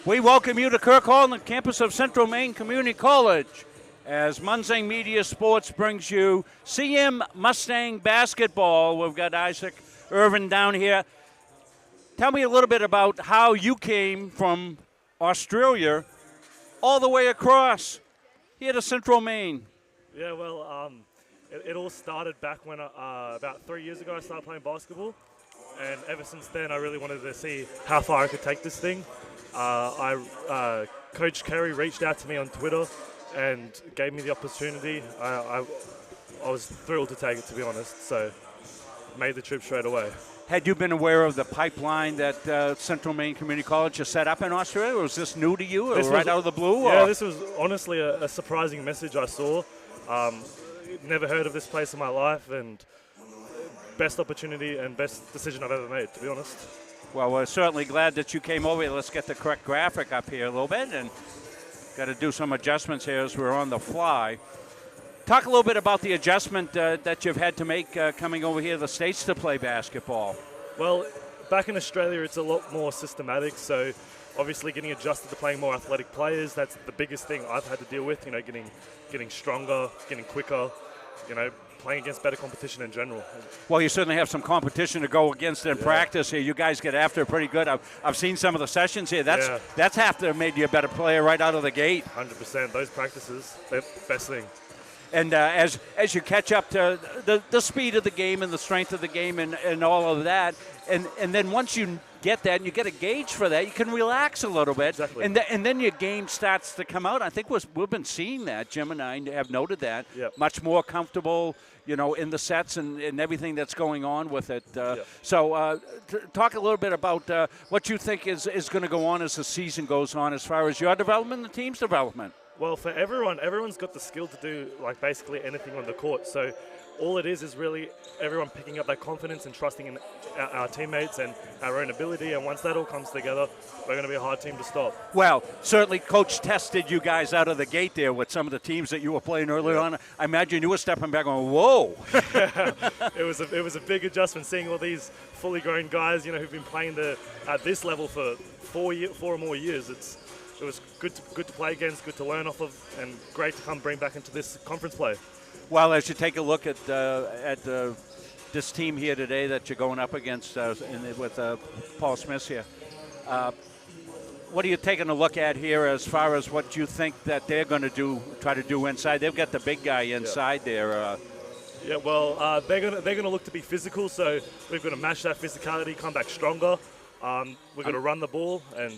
We welcome you to Kirk Hall on the campus of Central Maine Community College as Munzang Media Sports brings you CM Mustang basketball. We've got Isaac Irvin down here. Tell me a little bit about how you came from Australia all the way across here to Central Maine. Yeah, well, it all started back when about 3 years ago I started playing basketball, and ever since then I really wanted to see how far I could take this thing. Coach Kerry reached out to me on Twitter and gave me the opportunity. I was thrilled to take it, to be honest, so made the trip straight away. Had you been aware of the pipeline that Central Maine Community College has set up in Australia, or was this new to you, or right out of the blue? Yeah, or? This was honestly a surprising message I saw. Never heard of this place in my life, and best opportunity and best decision I've ever made, to be honest. Well, we're certainly glad that you came over. Let's get the correct graphic up here a little bit, and got to do some adjustments here as we're on the fly. Talk a little bit about the adjustment that you've had to make coming over here to the States to play basketball. Well, back in Australia, it's a lot more systematic, so obviously getting adjusted to playing more athletic players, that's the biggest thing I've had to deal with, getting stronger, getting quicker, playing against better competition in general. Well, you certainly have some competition to go against in practice here. You guys get after it pretty good. I've seen some of the sessions here. That's have to have made you a better player right out of the gate. 100%. Those practices, they're the best thing. And as you catch up to the speed of the game and the strength of the game and all of that, and then once you get that and you get a gauge for that, you can relax a little bit. Exactly. And then your game starts to come out. I think we've been seeing that. Jim and I have noted that. Yep. Much more comfortable, in the sets and everything that's going on with it. Yep. So talk a little bit about what you think is going to go on as the season goes on as far as your development and the team's development. Well, for everyone's got the skill to do basically anything on the court. So all it is really everyone picking up that confidence and trusting in our teammates and our own ability. And once that all comes together, we're going to be a hard team to stop. Well, certainly Coach tested you guys out of the gate there with some of the teams that you were playing earlier on. I imagine you were stepping back going, whoa. It was a big adjustment seeing all these fully grown guys, who've been playing at this level for 4 or more years. It was good to play against, good to learn off of, and great to bring back into this conference play. Well, as you take a look at this team here today that you're going up against with Paul Smith here, what are you taking a look at here as far as what you think that they're going to try to do inside? They've got the big guy inside there. Yeah, well, they're gonna look to be physical, so we've got to match that physicality, come back stronger. We've got to run the ball and.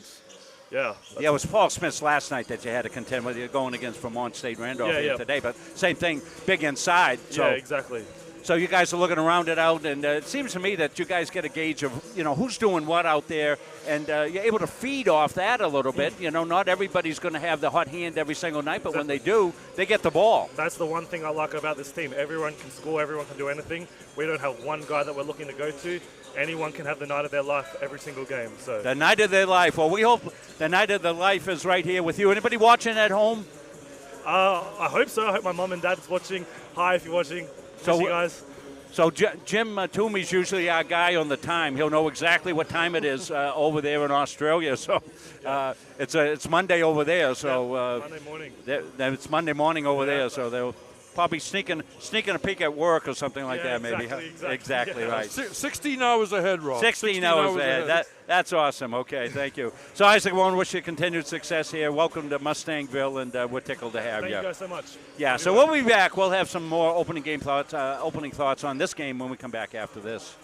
Yeah, it was Paul Smith's last night that you had to contend with. You're going against Vermont State Randolph today, but same thing, big inside. So, yeah, exactly. So you guys are looking to round it out, and it seems to me that you guys get a gauge of, who's doing what out there, and you're able to feed off that a little bit. Not everybody's going to have the hot hand every single night, but when they do, they get the ball. That's the one thing I like about this team. Everyone can score, everyone can do anything. We don't have one guy that we're looking to go to. Anyone can have the night of their life every single game. So the night of their life. Well, we hope the night of their life is right here with you. Anybody watching at home? I hope so. I hope my mom and dad's watching. Hi, if you're watching. Miss you guys. So Jim Toomey's usually our guy on the time. He'll know exactly what time it is over there in Australia. So it's Monday over there. So Monday morning. It's Monday morning over there. So they'll probably sneaking a peek at work or something like that, maybe. Exactly right. 16 hours ahead, Rob. 16 hours ahead. That's awesome. Okay, thank you. So, Isaac, I want to wish you continued success here. Welcome to Mustangville, and we're tickled to have you. Thank you guys so much. Yeah, so we'll be back. We'll have some more opening thoughts on this game when we come back after this.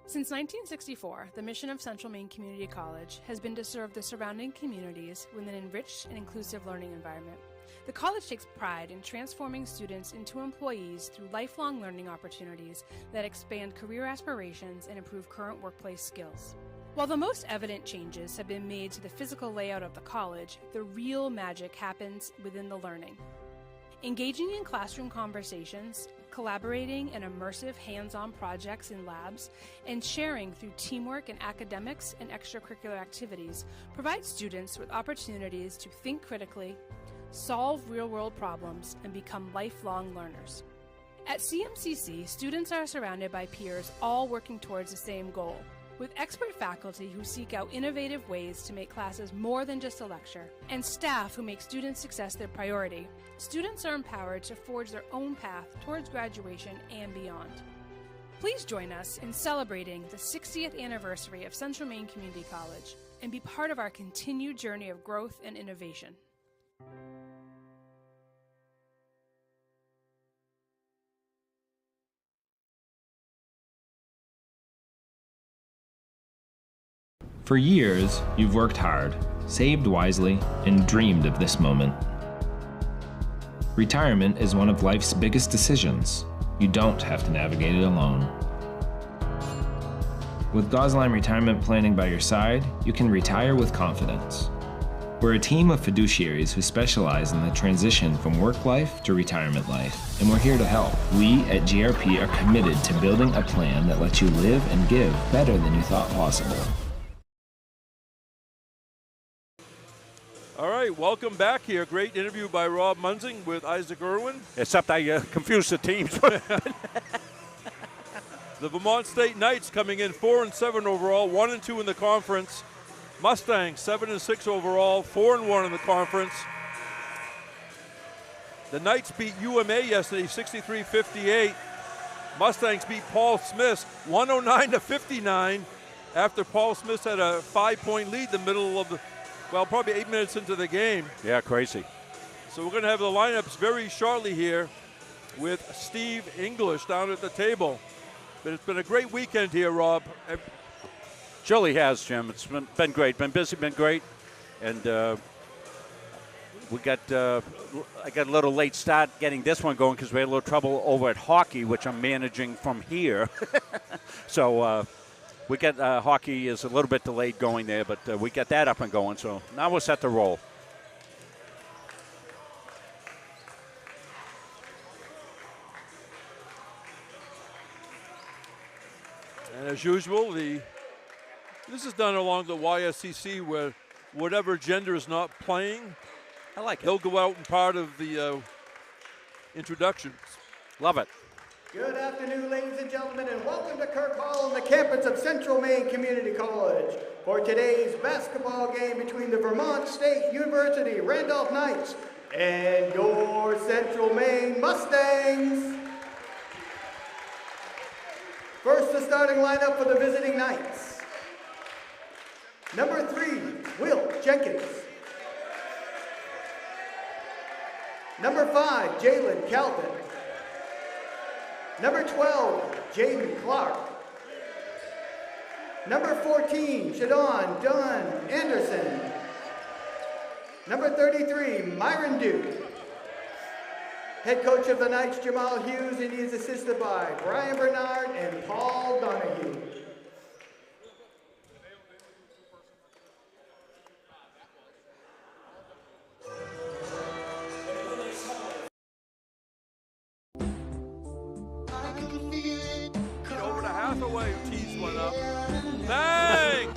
Since 1964, the mission of Central Maine Community College has been to serve the surrounding communities with an enriched and inclusive learning environment. The college takes pride in transforming students into employees through lifelong learning opportunities that expand career aspirations and improve current workplace skills. While the most evident changes have been made to the physical layout of the college, the real magic happens within the learning. Engaging in classroom conversations, collaborating in immersive hands-on projects in labs, and sharing through teamwork in academics and extracurricular activities provide students with opportunities to think critically, solve real-world problems, and become lifelong learners. At CMCC, students are surrounded by peers all working towards the same goal: With expert faculty who seek out innovative ways to make classes more than just a lecture, and staff who make student success their priority, students are empowered to forge their own path towards graduation and beyond. Please join us in celebrating the 60th anniversary of Central Maine Community College and be part of our continued journey of growth and innovation. For years, you've worked hard, saved wisely, and dreamed of this moment. Retirement is one of life's biggest decisions. You don't have to navigate it alone. With Gosline Retirement Planning by your side, you can retire with confidence. We're a team of fiduciaries who specialize in the transition from work life to retirement life, and we're here to help. We at GRP are committed to building a plan that lets you live and give better than you thought possible. All right, welcome back here. Great interview by Rob Munzing with Isaac Irwin. Except I confused the teams. The Vermont State Knights coming in 4-7 overall, 1-2 in the conference. Mustangs 7-6 overall, 4-1 in the conference. The Knights beat UMA yesterday, 63-58. Mustangs beat Paul Smith 109-59 after Paul Smith had a 5-point lead in the middle of the, well, probably 8 minutes into the game. Yeah, crazy. So we're going to have the lineups very shortly here with Steve English down at the table. But it's been a great weekend here, Rob. Surely has, Jim. It's been great. Been busy, been great. And we got I got a little late start getting this one going because we had a little trouble over at hockey, which I'm managing from here. So we got hockey is a little bit delayed going there, but we got that up and going. So now we're set to roll. And as usual, this is done along the YSCC where whatever gender is not playing, I like it. they'll go out and part of the introductions. Love it. Good afternoon, ladies and gentlemen, and welcome to Kirk Hall on the campus of Central Maine Community College for today's basketball game between the Vermont State University Randolph Knights and your Central Maine Mustangs. First, the starting lineup for the visiting Knights. Number 3, Will Jenkins. Number 5, Jalen Calvin. Number 12, Jaden Clark. Number 14, Shadon Dunn Anderson. Number 33, Myron Duke. Head coach of the Knights, Jamal Hughes, and he is assisted by Brian Bernard and Paul Donahue. Over to Hathaway, tees one up. Bang!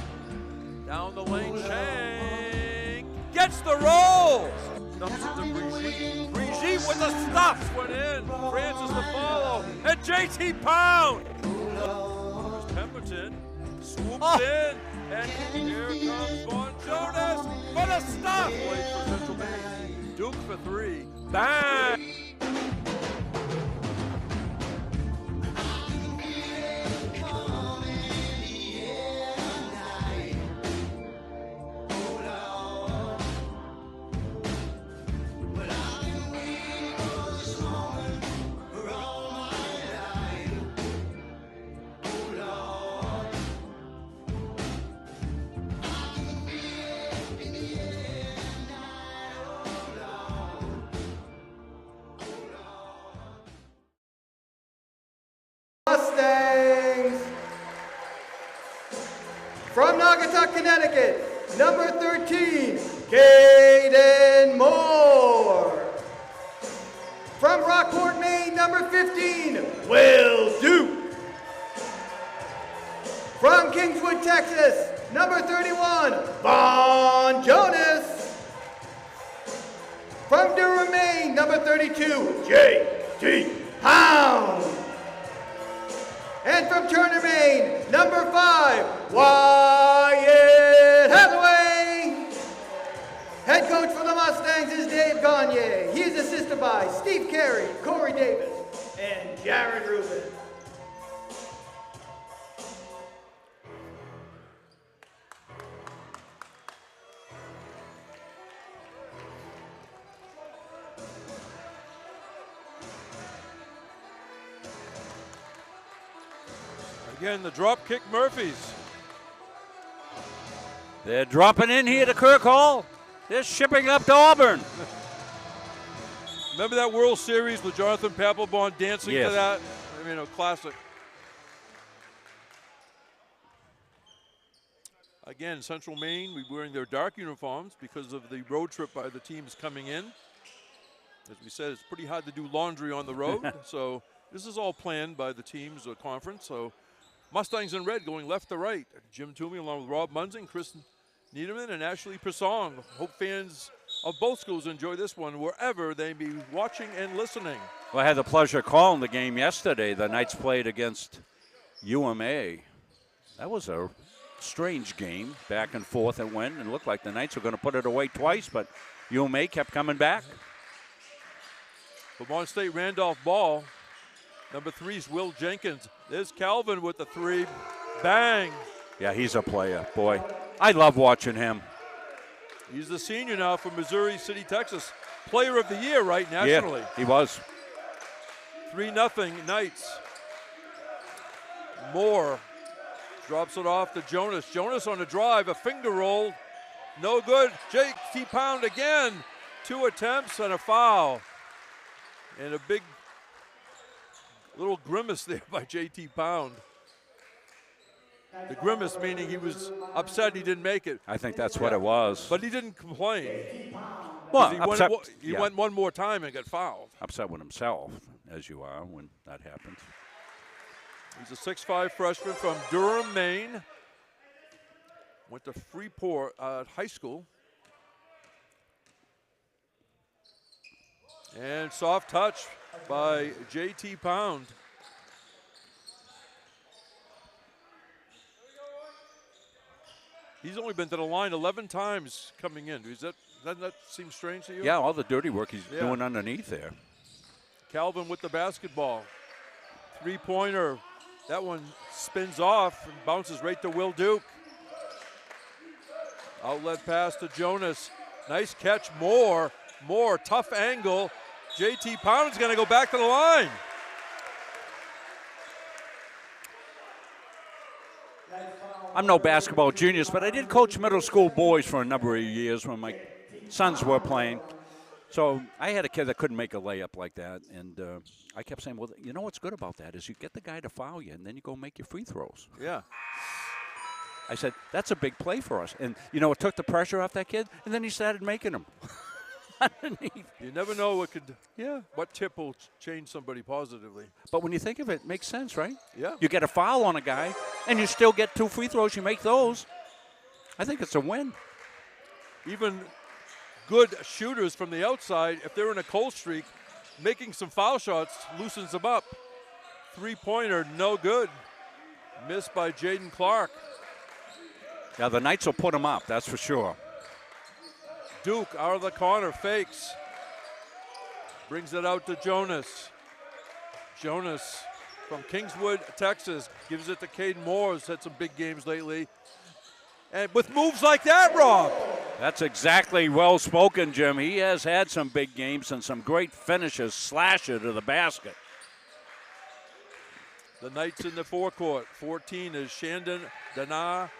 Down the lane, Shank gets the rolls. Dumps it to Brigitte. Brigitte with the stuffs went in. Francis to follow. And JT Pound. Here's Pemberton. Swoops in. And here comes Vaughn Jonas for the stuff. Wait for Central Maine. Duke for 3. Bang! Mustangs. From Naugatuck, Connecticut, number 13, Caden Moore. From Rockport, Maine, number 15, Will Duke. From Kingswood, Texas, number 31, Vaughn Jonas. From Durham, Maine, number 32, J.T. Pound. And from Turner, Maine, number 5, Wyatt Hathaway. Head coach for the Mustangs is Dave Gagne. He is assisted by Steve Carey, Corey Davis, and Jared Rubin. Again, the drop kick Murphys. They're dropping in here to Kirk Hall. They're shipping up to Auburn. Remember that World Series with Jonathan Papelbon dancing Yes. to that? I mean, a classic. Again, Central Maine, we're wearing their dark uniforms because of the road trip by the teams coming in. As we said, it's pretty hard to do laundry on the road. So this is all planned by the teams or conference. So Mustangs in red going left to right. Jim Toomey along with Rob Munzing, Chris Niederman, and Ashley Persong. Hope fans of both schools enjoy this one wherever they be watching and listening. Well, I had the pleasure of calling the game yesterday. The Knights played against UMA. That was a strange game. Back and forth it went, and looked like the Knights were going to put it away twice, but UMA kept coming back. Vermont State Randolph ball. Number 3 is Will Jenkins. There's Calvin with the 3. Bang. Yeah, he's a player. Boy, I love watching him. He's the senior now from Missouri City, Texas. Player of the year, right, nationally. Yeah, he was. 3-0 Knights. Moore drops it off to Jonas. Jonas on the drive, a finger roll. No good. J.T. Pound again. 2 attempts and a foul. And a big little grimace there by J.T. Pound. The grimace meaning he was upset he didn't make it. I think that's what it was. But he didn't complain. Well, He went one more time and got fouled. Upset with himself, as you are when that happens. He's a 6'5" freshman from Durham, Maine. Went to Freeport High School. And soft touch by J.T. Pound. He's only been to the line 11 times coming in. Doesn't that seem strange to you? Yeah, all the dirty work he's doing underneath there. Calvin with the basketball. 3-pointer. That one spins off and bounces right to Will Duke. Outlet pass to Jonas. Nice catch, Moore. Moore, tough angle. J.T. Pound's going to go back to the line. I'm no basketball genius, but I did coach middle school boys for a number of years when my sons were playing. So I had a kid that couldn't make a layup like that, and I kept saying, well, you know what's good about that is you get the guy to foul you, and then you go make your free throws. Yeah. I said, that's a big play for us. And, you know, it took the pressure off that kid, and then he started making them. Underneath. You never know what tip will change somebody positively. But when you think of it, it makes sense, right? Yeah. You get a foul on a guy, and you still get 2 free throws. You make those. I think it's a win. Even good shooters from the outside, if they're in a cold streak, making some foul shots loosens them up. 3-pointer, no good. Missed by Jaden Clark. Yeah, the Knights will put him up, that's for sure. Duke out of the corner, fakes. Brings it out to Jonas. Jonas from Kingswood, Texas, gives it to Caden Moore, who's had some big games lately. And with moves like that, Rob. That's exactly well spoken, Jim. He has had some big games and some great finishes, slasher to the basket. The Knights in the forecourt. 14 is Shandon Dana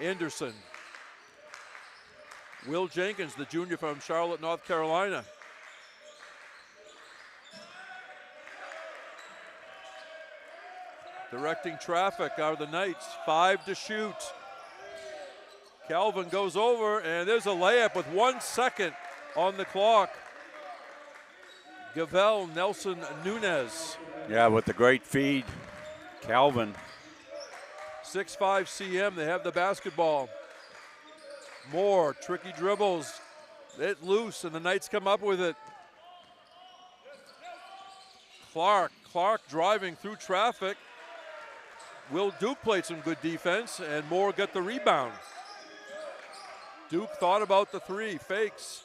Anderson. Will Jenkins, the junior from Charlotte, North Carolina. Directing traffic are the Knights. 5 to shoot. Calvin goes over, and there's a layup with 1 second on the clock. Gavel Nelson Nunez. Yeah, with the great feed. Calvin. 6'5" CM, they have the basketball. Moore, tricky dribbles. It loose, and the Knights come up with it. Clark driving through traffic. Will Duke played some good defense, and Moore got the rebound. Duke thought about the three, fakes.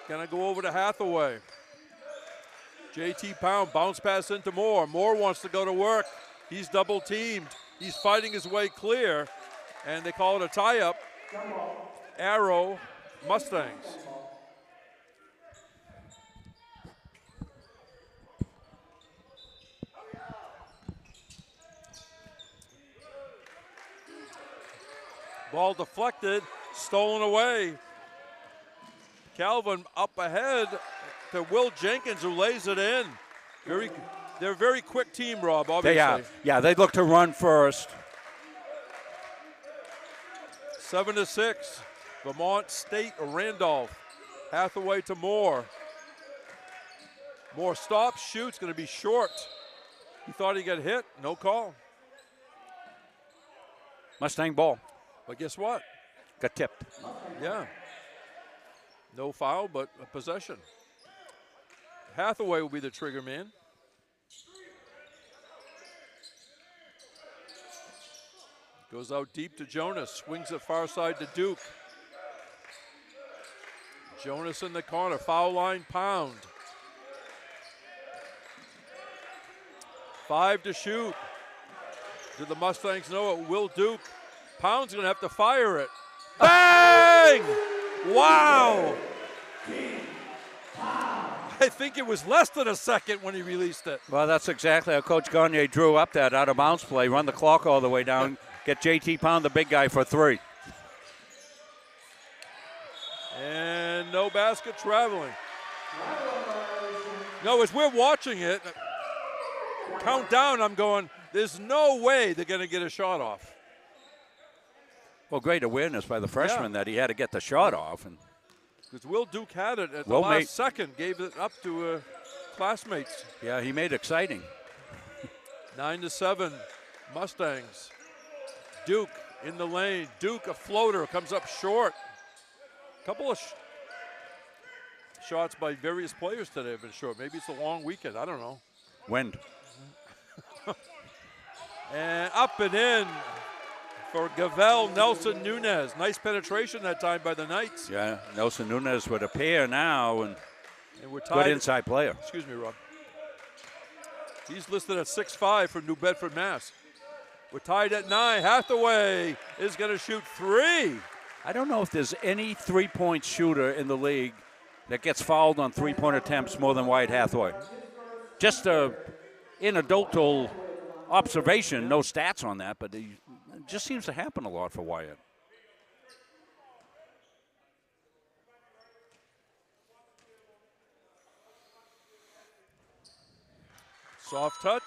Gonna go over to Hathaway. JT Pound bounce pass into Moore. Moore wants to go to work. He's double teamed. He's fighting his way clear, and they call it a tie-up. Arrow Mustangs. Ball deflected, stolen away. Calvin up ahead to Will Jenkins, who lays it in. They're a very quick team, Rob, obviously. They are. Yeah, they look to run first. 7-6. Vermont State, Randolph. Hathaway to Moore. Moore stops, shoots, going to be short. He thought he got hit, no call. Mustang ball. But guess what? Got tipped. Yeah. No foul, but a possession. Hathaway will be the trigger man. Goes out deep to Jonas. Swings it far side to Duke. Jonas in the corner. Foul line, Pound. 5 to shoot. Do the Mustangs know it? Will Duke. Pound's going to have to fire it. Bang! Wow! I think it was less than a second when he released it. Well, that's exactly how Coach Gagne drew up that out-of-bounds play. Run the clock all the way down. Get JT Pound, the big guy, for 3. And no basket traveling. No, as we're watching it, count down, I'm going, there's no way they're going to get a shot off. Well, great awareness by the freshman that he had to get the shot off. And because Will Duke had it at the last second, gave it up to classmates. Yeah, he made it exciting. 9-7, Mustangs. Duke in the lane. Duke, a floater, comes up short. Couple of shots by various players today have been short. Maybe it's a long weekend. I don't know. Wind. And up and in for Gavel, Nelson Nunez. Nice penetration that time by the Knights. Yeah, Nelson Nunez with a pair now, and we're tied. Good inside player. Excuse me, Rob. He's listed at 6'5" for New Bedford, Mass. We're tied at 9. Hathaway is going to shoot 3. I don't know if there's any three-point shooter in the league that gets fouled on three-point attempts more than Wyatt Hathaway. Just in adultal observation, no stats on that, but it just seems to happen a lot for Wyatt. Soft touch.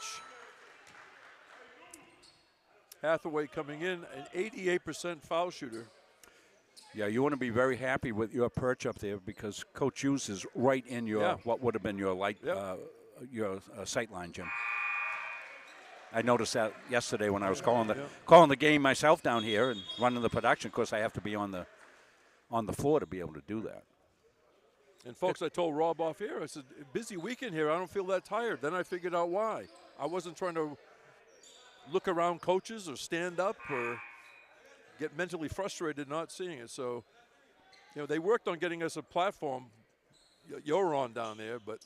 Hathaway coming in, an 88% foul shooter. Yeah, you want to be very happy with your perch up there because Coach Hughes is right in your what would have been your sight line, Jim. I noticed that yesterday when I was calling the game myself down here and running the production. Of course, I have to be on the floor to be able to do that. And folks, I told Rob off air, I said, busy weekend here, I don't feel that tired. Then I figured out why. I wasn't trying to look around coaches or stand up or get mentally frustrated not seeing it. So, they worked on getting us a platform you're on down there, but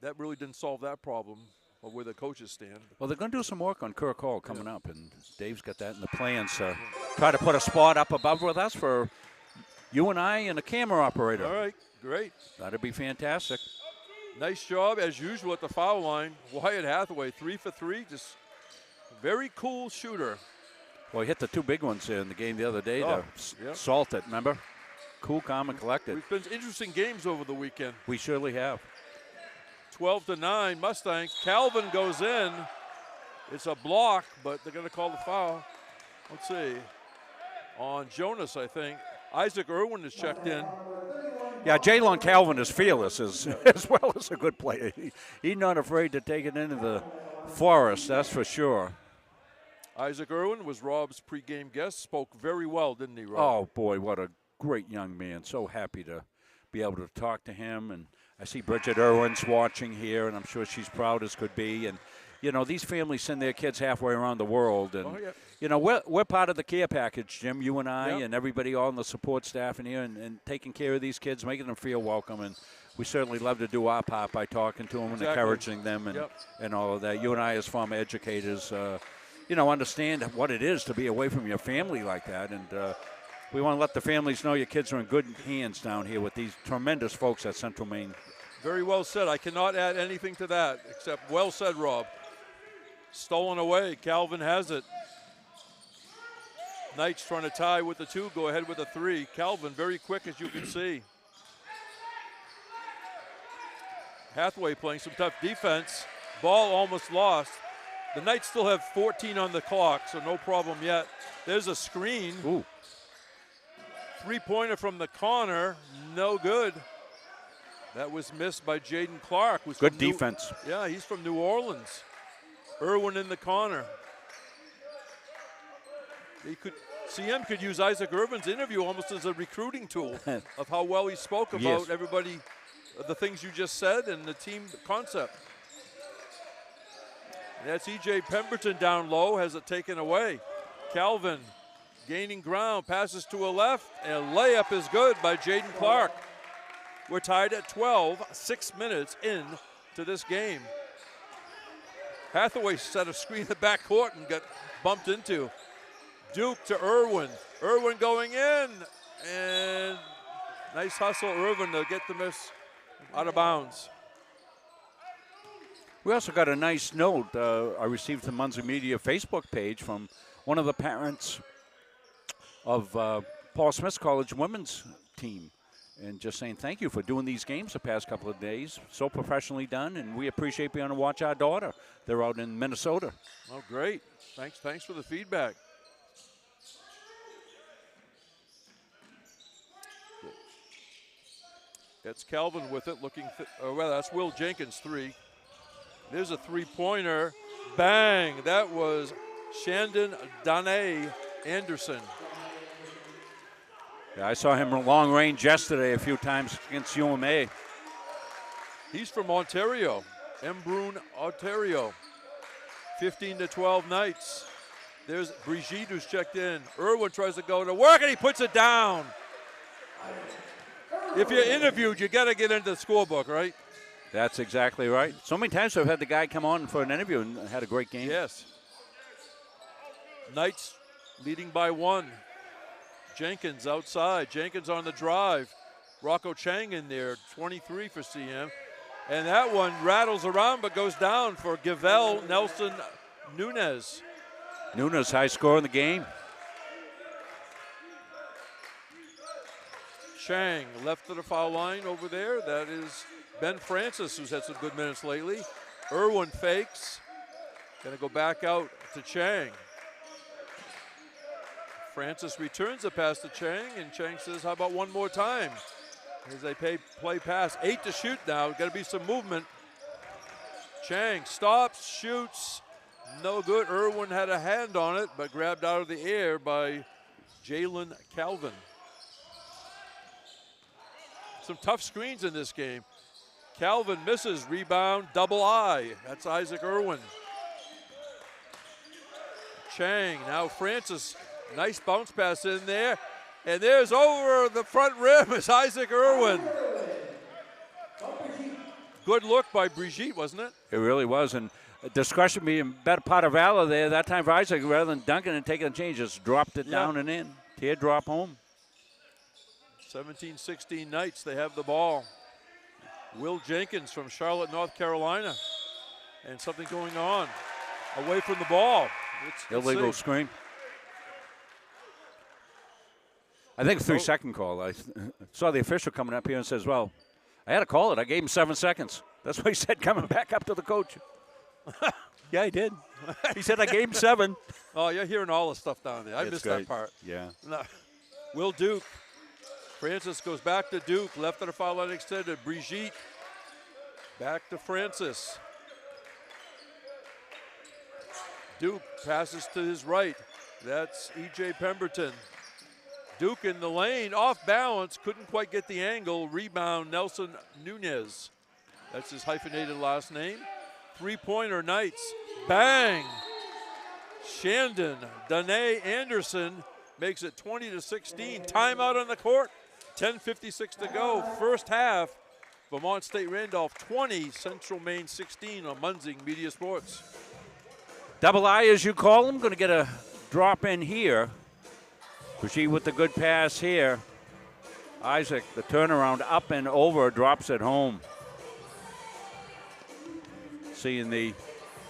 that really didn't solve that problem of where the coaches stand. Well, they're going to do some work on Kirk Hall coming up, and Dave's got that in the plans. Try to put a spot up above with us for you and I and a camera operator. All right, great. That'd be fantastic. Nice job, as usual, at the foul line. Wyatt Hathaway, 3 for 3, just very cool shooter. Well, he hit the 2 big ones in the game the other day. Salted, remember? Cool, calm, and collected. We've been interesting games over the weekend. We surely have. 12-9, Mustangs. Calvin goes in. It's a block, but they're going to call the foul. Let's see. On Jonas, I think. Isaac Irwin is checked in. Yeah, Jalen Calvin is fearless as well as a good player. He's not afraid to take it into the forest, that's for sure. Isaac Irwin was Rob's pregame guest. Spoke very well, didn't he, Rob? Oh, boy, what a great young man. So happy to be able to talk to him. And I see Bridget Irwin's watching here, and I'm sure she's proud as could be. And you know, these families send their kids halfway around the world. And, Oh, yeah. you know, we're part of the care package, Jim, you and I, Yep. and everybody on the support staff in here, and taking care of these kids, making them feel welcome. And we certainly love to do our part by talking to them and Exactly. encouraging them and all of that. You and I, as former educators, you know, understand what it is to be away from your family like that. And we want to let the families know your kids are in good hands down here with these tremendous folks at Central Maine. Very well said. I cannot add anything to that except well said, Rob. Stolen away. Calvin has it. Knights trying to tie with the 2, go ahead with a 3. Calvin very quick, as you can see. Hathaway playing some tough defense. Ball almost lost. The Knights still have 14 on the clock, so no problem yet. There's a screen. Ooh. 3-pointer from the corner, no good. That was missed by Jaden Clark. Who's Good from defense. Yeah, he's from New Orleans. Irwin in the corner. CM could use Isaac Irvin's interview almost as a recruiting tool of how well he spoke about Yes. everybody, the things you just said, and the team concept. And that's E.J. Pemberton down low, has it taken away. Calvin gaining ground, passes to a left, and layup is good by Jaden Clark. We're tied at 12, 6 minutes into this game. Hathaway set a screen in the backcourt and got bumped into. Duke to Irwin. Irwin going in, and nice hustle, Irwin, to get the miss out of bounds. We also got a nice note I received from Muncie Media Facebook page from one of the parents of Paul Smith's College women's team, and just saying thank you for doing these games the past couple of days. So professionally done, and we appreciate being able to watch our daughter. They're out in Minnesota. Oh, great. Thanks for the feedback. That's Calvin with it, looking, well, that's Will Jenkins, 3. There's a 3-pointer. Bang! That was Shandon Danae Anderson. Yeah, I saw him in long range yesterday a few times against UMA. He's from Ontario, Embrun, Ontario. 15-12 Knights. There's Brigitte who's checked in. Irwin tries to go to work and he puts it down. If you're interviewed, you got to get into the scorebook, right? That's exactly right. So many times I've had the guy come on for an interview and had a great game. Yes. Knights leading by 1. Jenkins outside. Jenkins on the drive. Rocco Chang in there, 23 for CM. And that one rattles around but goes down for Gavel Nelson Nunez. Nunez, high score in the game. Chang left of the foul line over there. That is Ben Francis, who's had some good minutes lately. Irwin fakes. Going to go back out to Chang. Francis returns the pass to Chang, and Chang says, how about one more time? As they play pass. 8 to shoot now. Got to be some movement. Chang stops, shoots. No good. Irwin had a hand on it, but grabbed out of the air by Jalen Calvin. Some tough screens in this game. Calvin misses, rebound, double I. That's Isaac Irwin. Chang, now Francis. Nice bounce pass in there. And there's over the front rim is Isaac Irwin. Good look by Brigitte, wasn't it? It really was. And discretion being better part of valor there. That time for Isaac, rather than dunking and taking a change, just dropped it down and in. Teardrop home. 17-16 Knights, they have the ball. Will Jenkins from Charlotte, North Carolina. And something going on away from the ball. Let's Illegal see. screen. I think 3-second call. I saw the official coming up here and says, well, I had to call it. I gave him 7 seconds. That's what he said coming back up to the coach. Yeah, he did. He said I gave him 7. Oh, you're hearing all the stuff down there. I missed that part. Yeah. No. Will Duke. Francis goes back to Duke. Left of the foul line extended. Brigitte. Back to Francis. Duke passes to his right. That's E.J. Pemberton. Duke in the lane, off balance, couldn't quite get the angle. Rebound, Nelson Nunez. That's his hyphenated last name. three-pointer Knights. Bang! Shandon, Danae Anderson makes it 20-16. Timeout on the court. 10:56 to go. First half. Vermont State Randolph 20, Central Maine 16 on Munzing Media Sports. Double I, as you call them, going to get a drop in here. Brigitte with the good pass here. Isaac, the turnaround up and over, drops it home. Seeing the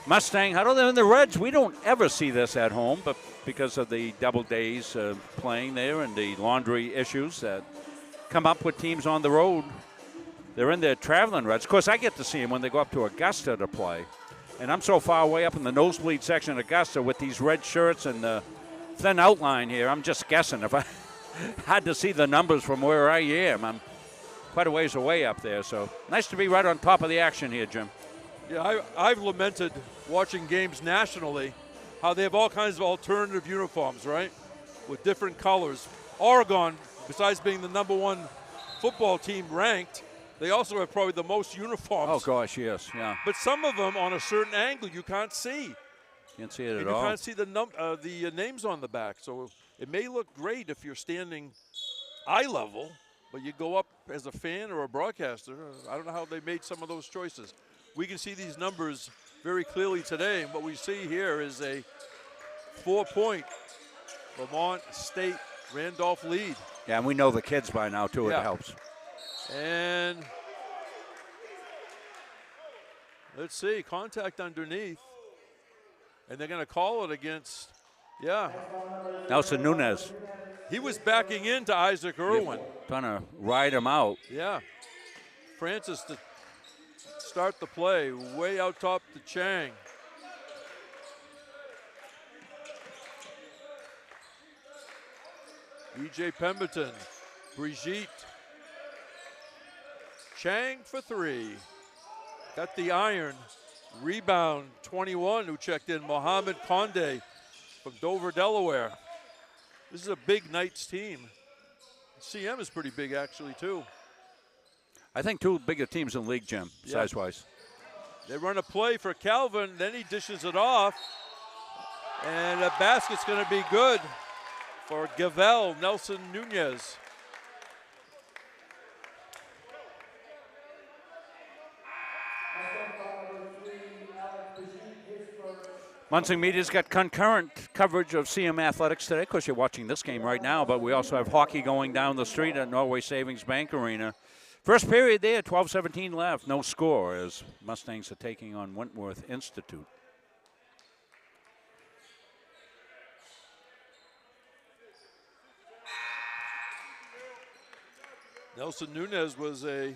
Mustang huddle. They're in the Reds. We don't ever see this at home, but because of the double days playing there and the laundry issues that come up with teams on the road, they're in their traveling Reds. Of course, I get to see them when they go up to Augusta to play. And I'm so far away up in the nosebleed section of Augusta with these red shirts and the thin outline here. I'm just guessing. If I had to see the numbers from where I am, I'm quite a ways away up there. So nice to be right on top of the action here, Jim. Yeah, I've lamented watching games nationally how they have all kinds of alternative uniforms, right, with different colors. Oregon, besides being the #1 football team ranked, they also have probably the most uniforms. Oh, gosh, yes, yeah. But some of them on a certain angle you can't see. Can't see it and at all. You can't see the names on the back. So it may look great if you're standing eye level, but you go up as a fan or a broadcaster. I don't know how they made some of those choices. We can see these numbers very clearly today, and what we see here is a 4-point Vermont State Randolph lead. Yeah, and we know the kids by now, too. Yeah. It helps. And let's see, contact underneath. And they're going to call it against, Nelson Nunez. He was backing into Isaac Irwin. Trying to ride him out. Yeah. Francis to start the play, way out top to Chang. E.J. Pemberton, Brigitte. Chang for three. Got the iron. Rebound, 21, who checked in, Mohammed Conde from Dover, Delaware. This is a big Knights team. CM is pretty big, actually, too. I think two bigger teams in the league, Jim, size-wise. They run a play for Calvin, then he dishes it off. And the basket's going to be good for Gavel, Nelson Nunez. Munzing Media's got concurrent coverage of CM Athletics today. Of course, you're watching this game right now, but we also have hockey going down the street at Norway Savings Bank Arena. First period there, 12:17 left, no score as Mustangs are taking on Wentworth Institute. Nelson Nunez was a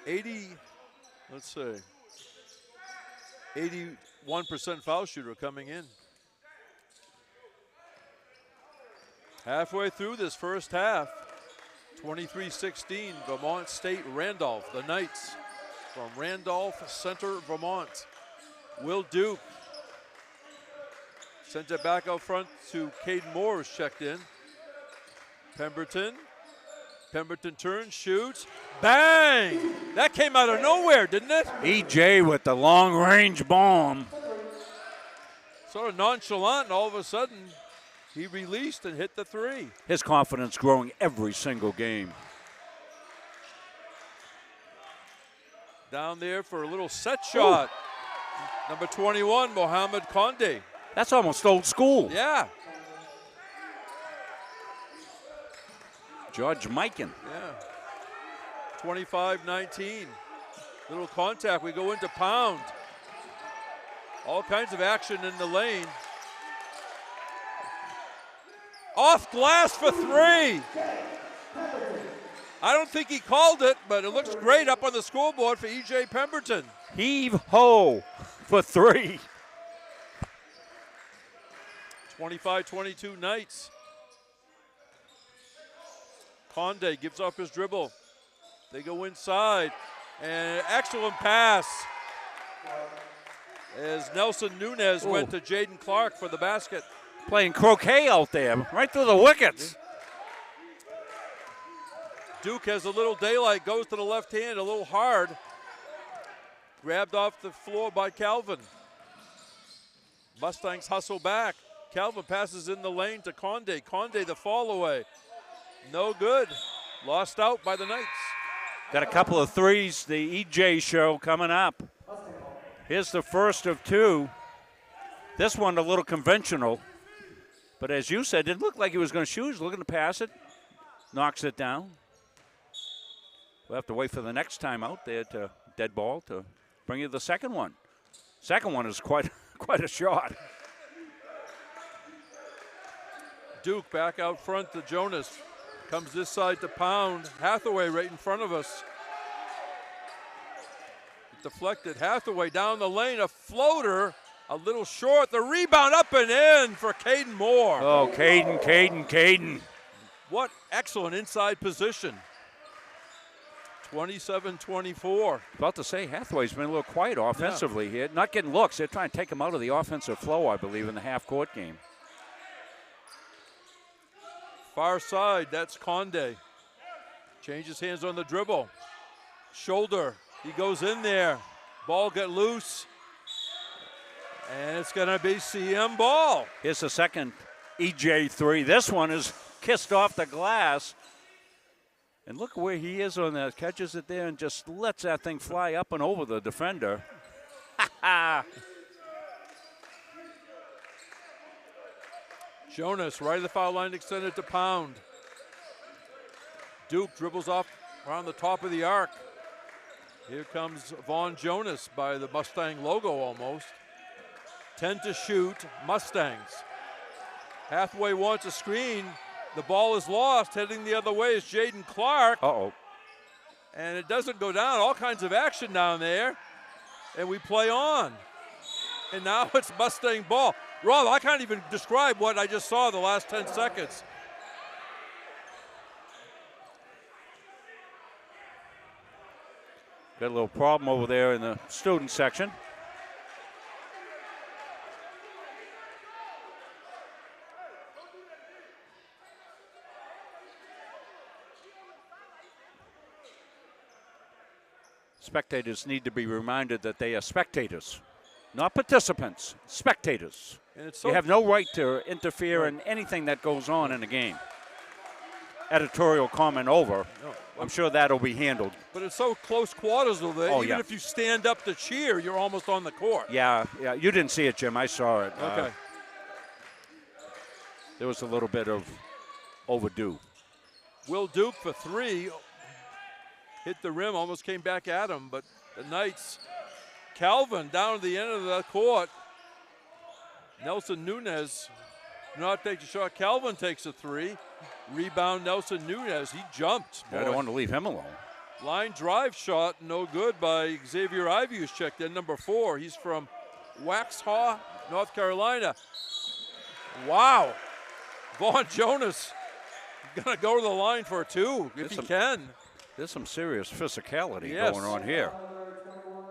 81% foul shooter coming in. Halfway through this first half, 23-16, Vermont State Randolph, the Knights from Randolph Center, Vermont. Will Duke sent it back out front to Caden Moore, who's checked in. Pemberton turns, shoots, bang! That came out of nowhere, didn't it? E.J. with the long-range bomb. Sort of nonchalant, and all of a sudden, he released and hit the three. His confidence growing every single game. Down there for a little set shot. Ooh. Number 21, Mohammed Conde. That's almost old school. Yeah. George Mikan. Yeah. 25-19. Little contact. We go into pound. All kinds of action in the lane. Off glass for three. I don't think he called it, but it looks great up on the scoreboard for E.J. Pemberton. Heave-ho for three. 25-22 Knights. Conde gives up his dribble. They go inside, and excellent pass as Nelson Nunez went to Jaden Clark for the basket. Playing croquet out there, right through the wickets. Duke has a little daylight, goes to the left hand, a little hard. Grabbed off the floor by Calvin. Mustangs hustle back. Calvin passes in the lane to Conde. Conde the fall away. No good. Lost out by the Knights. Got a couple of threes, the EJ show coming up. Here's the first of two. This one a little conventional. But as you said, it looked like he was going to shoot. He was looking to pass it. Knocks it down. We'll have to wait for the next time out there to dead ball to bring you the second one. Second one is quite a shot. Duke back out front to Jonas. Comes this side to Pound. Hathaway right in front of us. Deflected. Hathaway down the lane. A floater. A little short. The rebound up and in for Caden Moore. Oh, Caden. What excellent inside position. 27-24. About to say, Hathaway's been a little quiet offensively here. Not getting looks. They're trying to take him out of the offensive flow, I believe, in the half-court game. Far side, that's Conde. Changes hands on the dribble. Shoulder, he goes in there. Ball got loose. And it's gonna be CM ball. Here's the second EJ three. This one is kissed off the glass. And look where he is on that. Catches it there and just lets that thing fly up and over the defender. Jonas, right of the foul line, extended to Pound. Duke dribbles off around the top of the arc. Here comes Vaughn Jonas by the Mustang logo almost. 10 to shoot, Mustangs. Hathaway wants a screen. The ball is lost. Heading the other way is Jaden Clark. Uh-oh. And it doesn't go down. All kinds of action down there. And we play on. And now it's Mustang ball. Rob, I can't even describe what I just saw the last 10 seconds. Got a little problem over there in the student section. Spectators need to be reminded that they are spectators, not participants, spectators. And it's so you have no right to interfere in anything that goes on in a game. Editorial comment over. No. I'm sure that'll be handled. But it's so close quarters over there. Oh, Even if you stand up to cheer, you're almost on the court. Yeah. You didn't see it, Jim. I saw it. Okay. There was a little bit of overdue. Will Duke for three. Hit the rim, almost came back at him, but the Knights. Calvin down to the end of the court. Nelson Nunez not takes a shot. Calvin takes a three. Rebound Nelson Nunez. He jumped. I don't want to leave him alone. Line drive shot, no good by Xavier Ivey, who's checked in, number 4. He's from Waxhaw, North Carolina. Wow. Vaughn Jonas gonna go to the line for two if he can. There's some serious physicality Yes. going on here.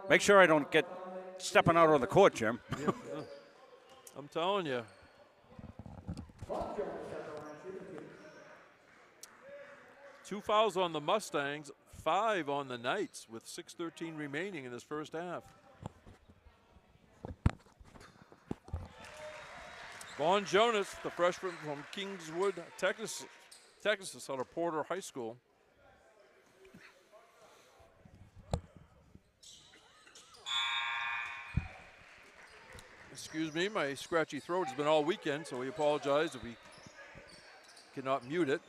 Make sure I don't get stepping out on the court, Jim. Yeah. I'm telling you. Two fouls on the Mustangs, 5 on the Knights with 6:13 remaining in this first half. Vaughn Jonas, the freshman from Kingswood, Texas out of Porter High School. Excuse me, my scratchy throat has been all weekend, so we apologize if we cannot mute it.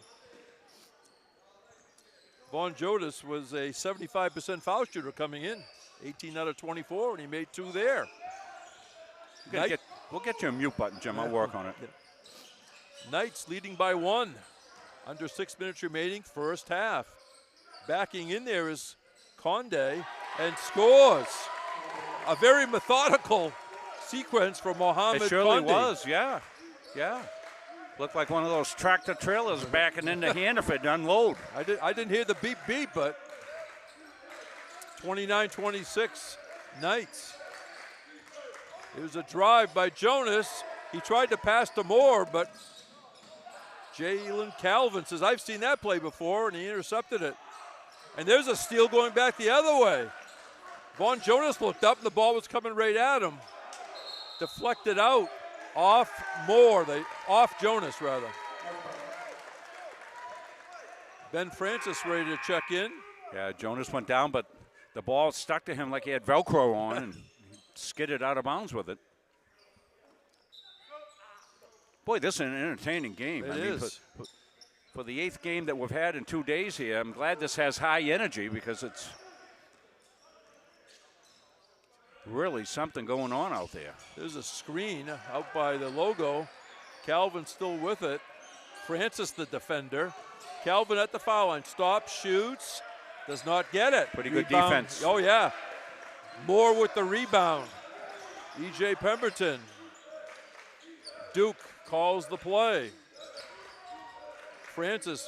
Vaughn Jonas was a 75% foul shooter coming in, 18 out of 24, and he made 2 there. We'll get you a mute button, Jim. I'll work on it. Knights leading by 1. Under 6 minutes remaining, first half. Backing in there is Conde and scores. A very methodical sequence for Mohamed It surely Conde. was, yeah. Looked like one of those tractor trailers backing into Hannaford to unload. I didn't hear the beep beep, but 29-26 Knights. It was a drive by Jonas. He tried to pass to Moore, but Jalen Calvin says, I've seen that play before, and he intercepted it. And there's a steal going back the other way. Vaughn Jonas looked up and the ball was coming right at him. Deflected out. Off Jonas rather. Ben Francis ready to check in. Yeah, Jonas went down, but the ball stuck to him like he had Velcro on and he skidded out of bounds with it. Boy, this is an entertaining game. It is. For the 8th game that we've had in 2 days here, I'm glad this has high energy because it's really something going on out there. There's a screen out by the logo. Calvin still with it. Francis, the defender. Calvin at the foul line. Stops, shoots, does not get it. Pretty good Rebound. defense. Oh, yeah. Moore with the rebound. E.J. Pemberton. Duke calls the play. Francis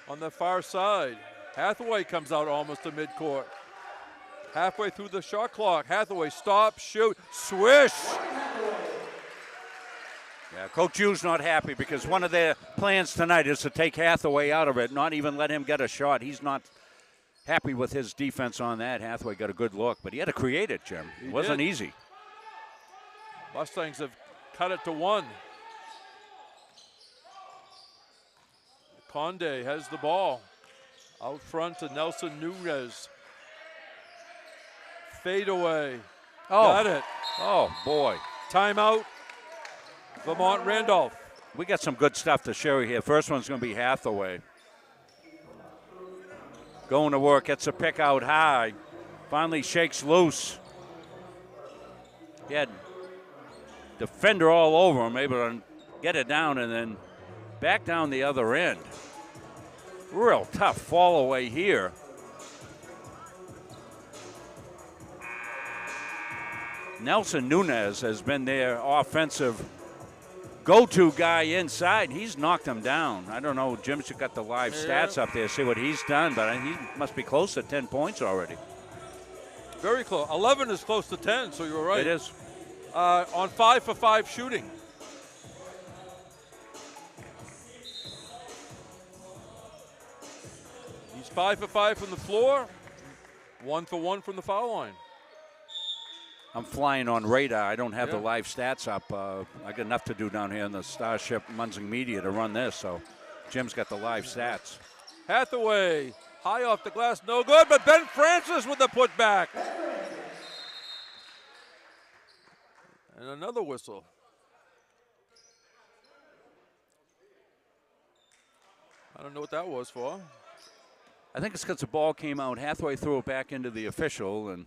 on the far side. Hathaway comes out almost to midcourt. Halfway through the shot clock. Hathaway stop, shoot, swish. Yeah, Coach Hughes not happy because one of their plans tonight is to take Hathaway out of it, not even let him get a shot. He's not happy with his defense on that. Hathaway got a good look, but he had to create it, Jim. It wasn't easy. Mustangs have cut it to 1. Conde has the ball. Out front to Nelson Nunez. Fade away. Got it. Oh, boy. Timeout. Vermont Randolph. We got some good stuff to show you here. First one's going to be Hathaway. Going to work, gets a pick out high. Finally shakes loose. He had defender all over him, able to get it down and then back down the other end. Real tough fall away here. Nelson Nunez has been their offensive go-to guy inside. He's knocked him down. I don't know, Jim's got the live stats up there, see what he's done, but he must be close to 10 points already. Very close. 11 is close to 10, so you're right. It is. On 5 for 5 shooting. He's 5 for 5 from the floor, 1 for 1 from the foul line. I'm flying on radar. I don't have the live stats up. I got enough to do down here in the Starship Munsing Media to run this, so Jim's got the live stats. Hathaway, high off the glass, no good, but Ben Francis with the putback. And another whistle. I don't know what that was for. I think it's because the ball came out. Hathaway threw it back into the official, and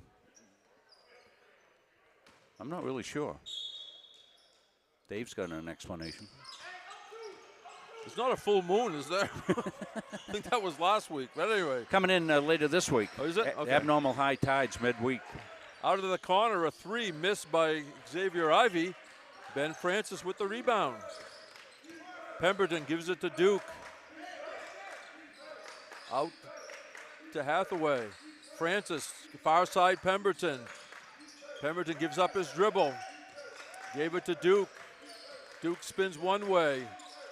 I'm not really sure. Dave's got an explanation. It's not a full moon, is there? I think that was last week, but anyway. Coming in later this week. Oh, is it? Okay. Abnormal high tides midweek. Out of the corner, a 3 missed by Xavier Ivey. Ben Francis with the rebound. Pemberton gives it to Duke. Out to Hathaway. Francis, far side Pemberton. Pemberton gives up his dribble. Gave it to Duke. Duke spins one way.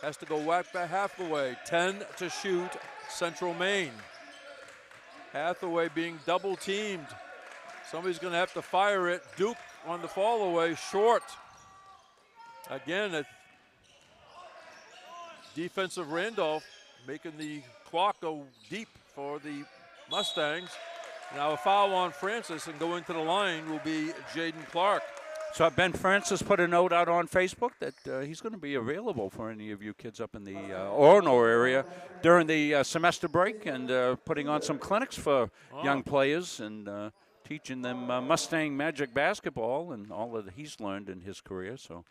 Has to go whack back half the way. 10 to shoot, Central Maine. Hathaway being double teamed. Somebody's going to have to fire it. Duke on the fall away, short. Again, a defensive Randolph making the clock go deep for the Mustangs. Now a foul on Francis, and going to the line will be Jaden Clark. So Ben Francis put a note out on Facebook that he's going to be available for any of you kids up in the Orono area during the semester break and putting on some clinics for young players and teaching them Mustang Magic basketball and all that he's learned in his career. So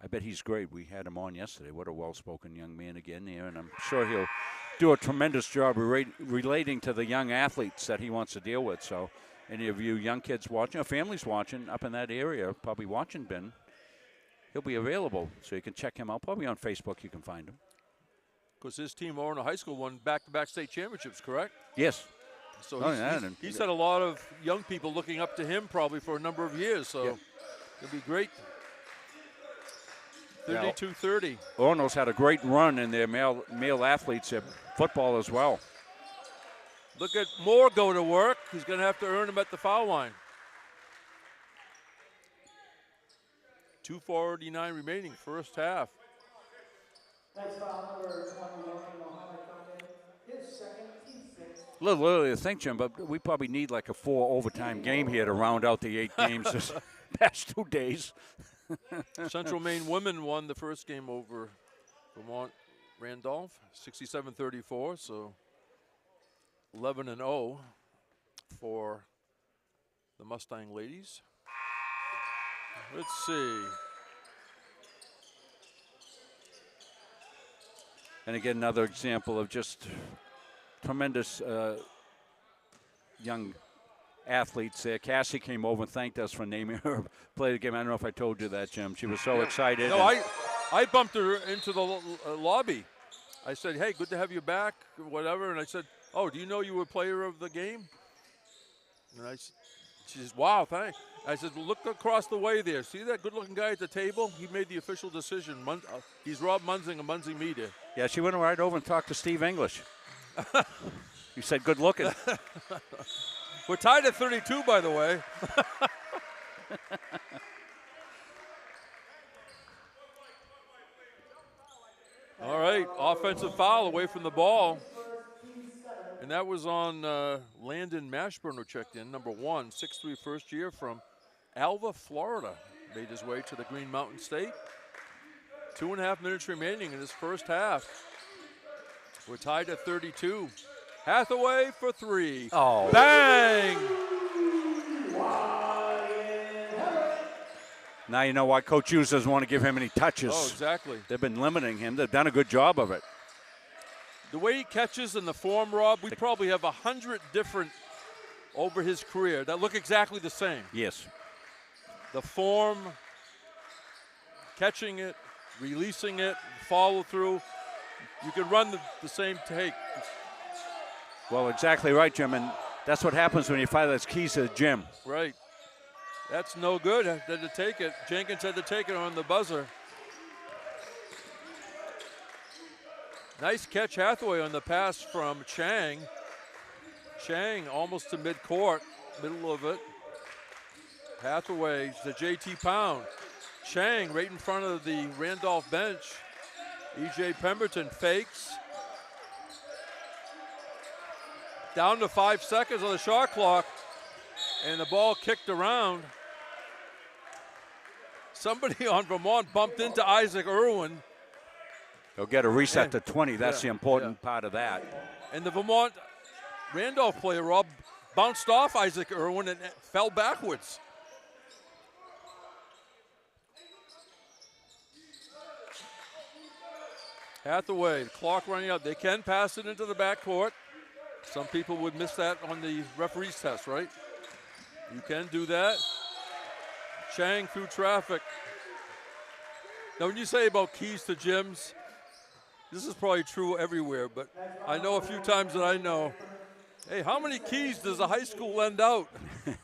I bet he's great. We had him on yesterday. What a well-spoken young man again here, and I'm sure he'll do a tremendous job relating to the young athletes that he wants to deal with. So any of you young kids watching, or families watching up in that area, probably watching Ben, he'll be available. So you can check him out. Probably on Facebook you can find him. Because his team, Orono High School, won back-to-back state championships, correct? Yes. So he's had a lot of young people looking up to him probably for a number of years. So it'll be great. 32-30. Orono's had a great run in their male athletes at football as well. Look at Moore go to work. He's going to have to earn him at the foul line. 2:49 remaining, first half. Next foul, number 21, Mohammed Kane, his second, T6. A little early to think, Jim, but we probably need like a 4 overtime game here to round out the 8 games this past 2 days. Central Maine women won the first game over Vermont Randolph, 67-34, so 11-0 for the Mustang ladies. Let's see. And again, another example of just tremendous young athletes there. Cassie came over and thanked us for naming her play of the game. I don't know if I told you that, Jim. She was so excited. No, I bumped her into the lobby. I said, hey, good to have you back, whatever. And I said, oh, do you know you were player of the game? And she says, wow, thanks. I said, well, look across the way there. See that good-looking guy at the table? He made the official decision. He's Rob Munzing of Munzing Media. Yeah, she went right over and talked to Steve English. You said good looking. We're tied at 32, by the way. All right, offensive foul away from the ball. And that was on Landon Mashburn, who checked in, number 1, 6'3", first year from Alva, Florida. Made his way to the Green Mountain State. 2.5 minutes remaining in this first half. We're tied at 32. Hathaway for 3. Oh. Bang! Now you know why Coach Hughes doesn't want to give him any touches. Oh, exactly. They've been limiting him. They've done a good job of it. The way he catches and the form, Rob, we probably have 100 different over his career that look exactly the same. Yes. The form, catching it, releasing it, follow through. You can run the same take. Well, exactly right, Jim, and that's what happens when you find those keys to the gym. Right. That's no good. Had to take it. Jenkins had to take it on the buzzer. Nice catch, Hathaway, on the pass from Chang. Chang almost to midcourt, middle of it. Hathaway to JT Pound. Chang right in front of the Randolph bench. E.J. Pemberton fakes. Down to 5 seconds on the shot clock, and the ball kicked around. Somebody on Vermont bumped into Isaac Irwin. They'll get a reset to 20. That's the important part of that. And the Vermont Randolph player, Rob, bounced off Isaac Irwin and fell backwards. Hathaway, clock running out. They can pass it into the backcourt. Some people would miss that on the referee's test, right? You can do that. Chang through traffic. Now, when you say about keys to gyms, this is probably true everywhere, but I know a few times that I know, hey, how many keys does a high school lend out?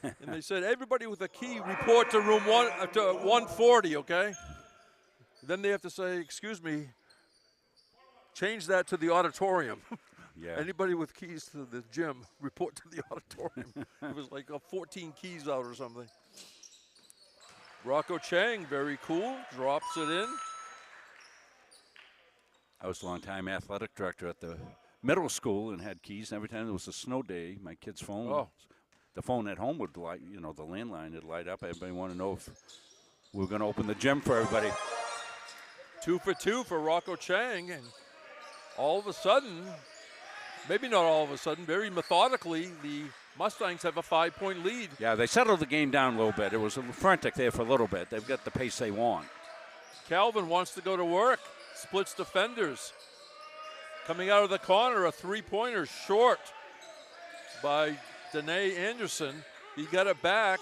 And they said, everybody with a key report to room 140, okay? Then they have to say, excuse me, change that to the auditorium. Yeah. Anybody with keys to the gym, report to the auditorium. It was like 14 keys out or something. Rocco Chang, very cool, drops it in. I was a long-time athletic director at the middle school and had keys. And every time there was a snow day, my kid's phone, the phone at home would light, the landline would light up. Everybody wanted to know if we were going to open the gym for everybody. 2 for 2 for Rocco Chang, and all of a sudden, maybe not all of a sudden, very methodically, the Mustangs have a 5-point lead. Yeah, they settled the game down a little bit. It was frantic there for a little bit. They've got the pace they want. Calvin wants to go to work, splits defenders. Coming out of the corner, a three-pointer short by Danae Anderson. He got it back.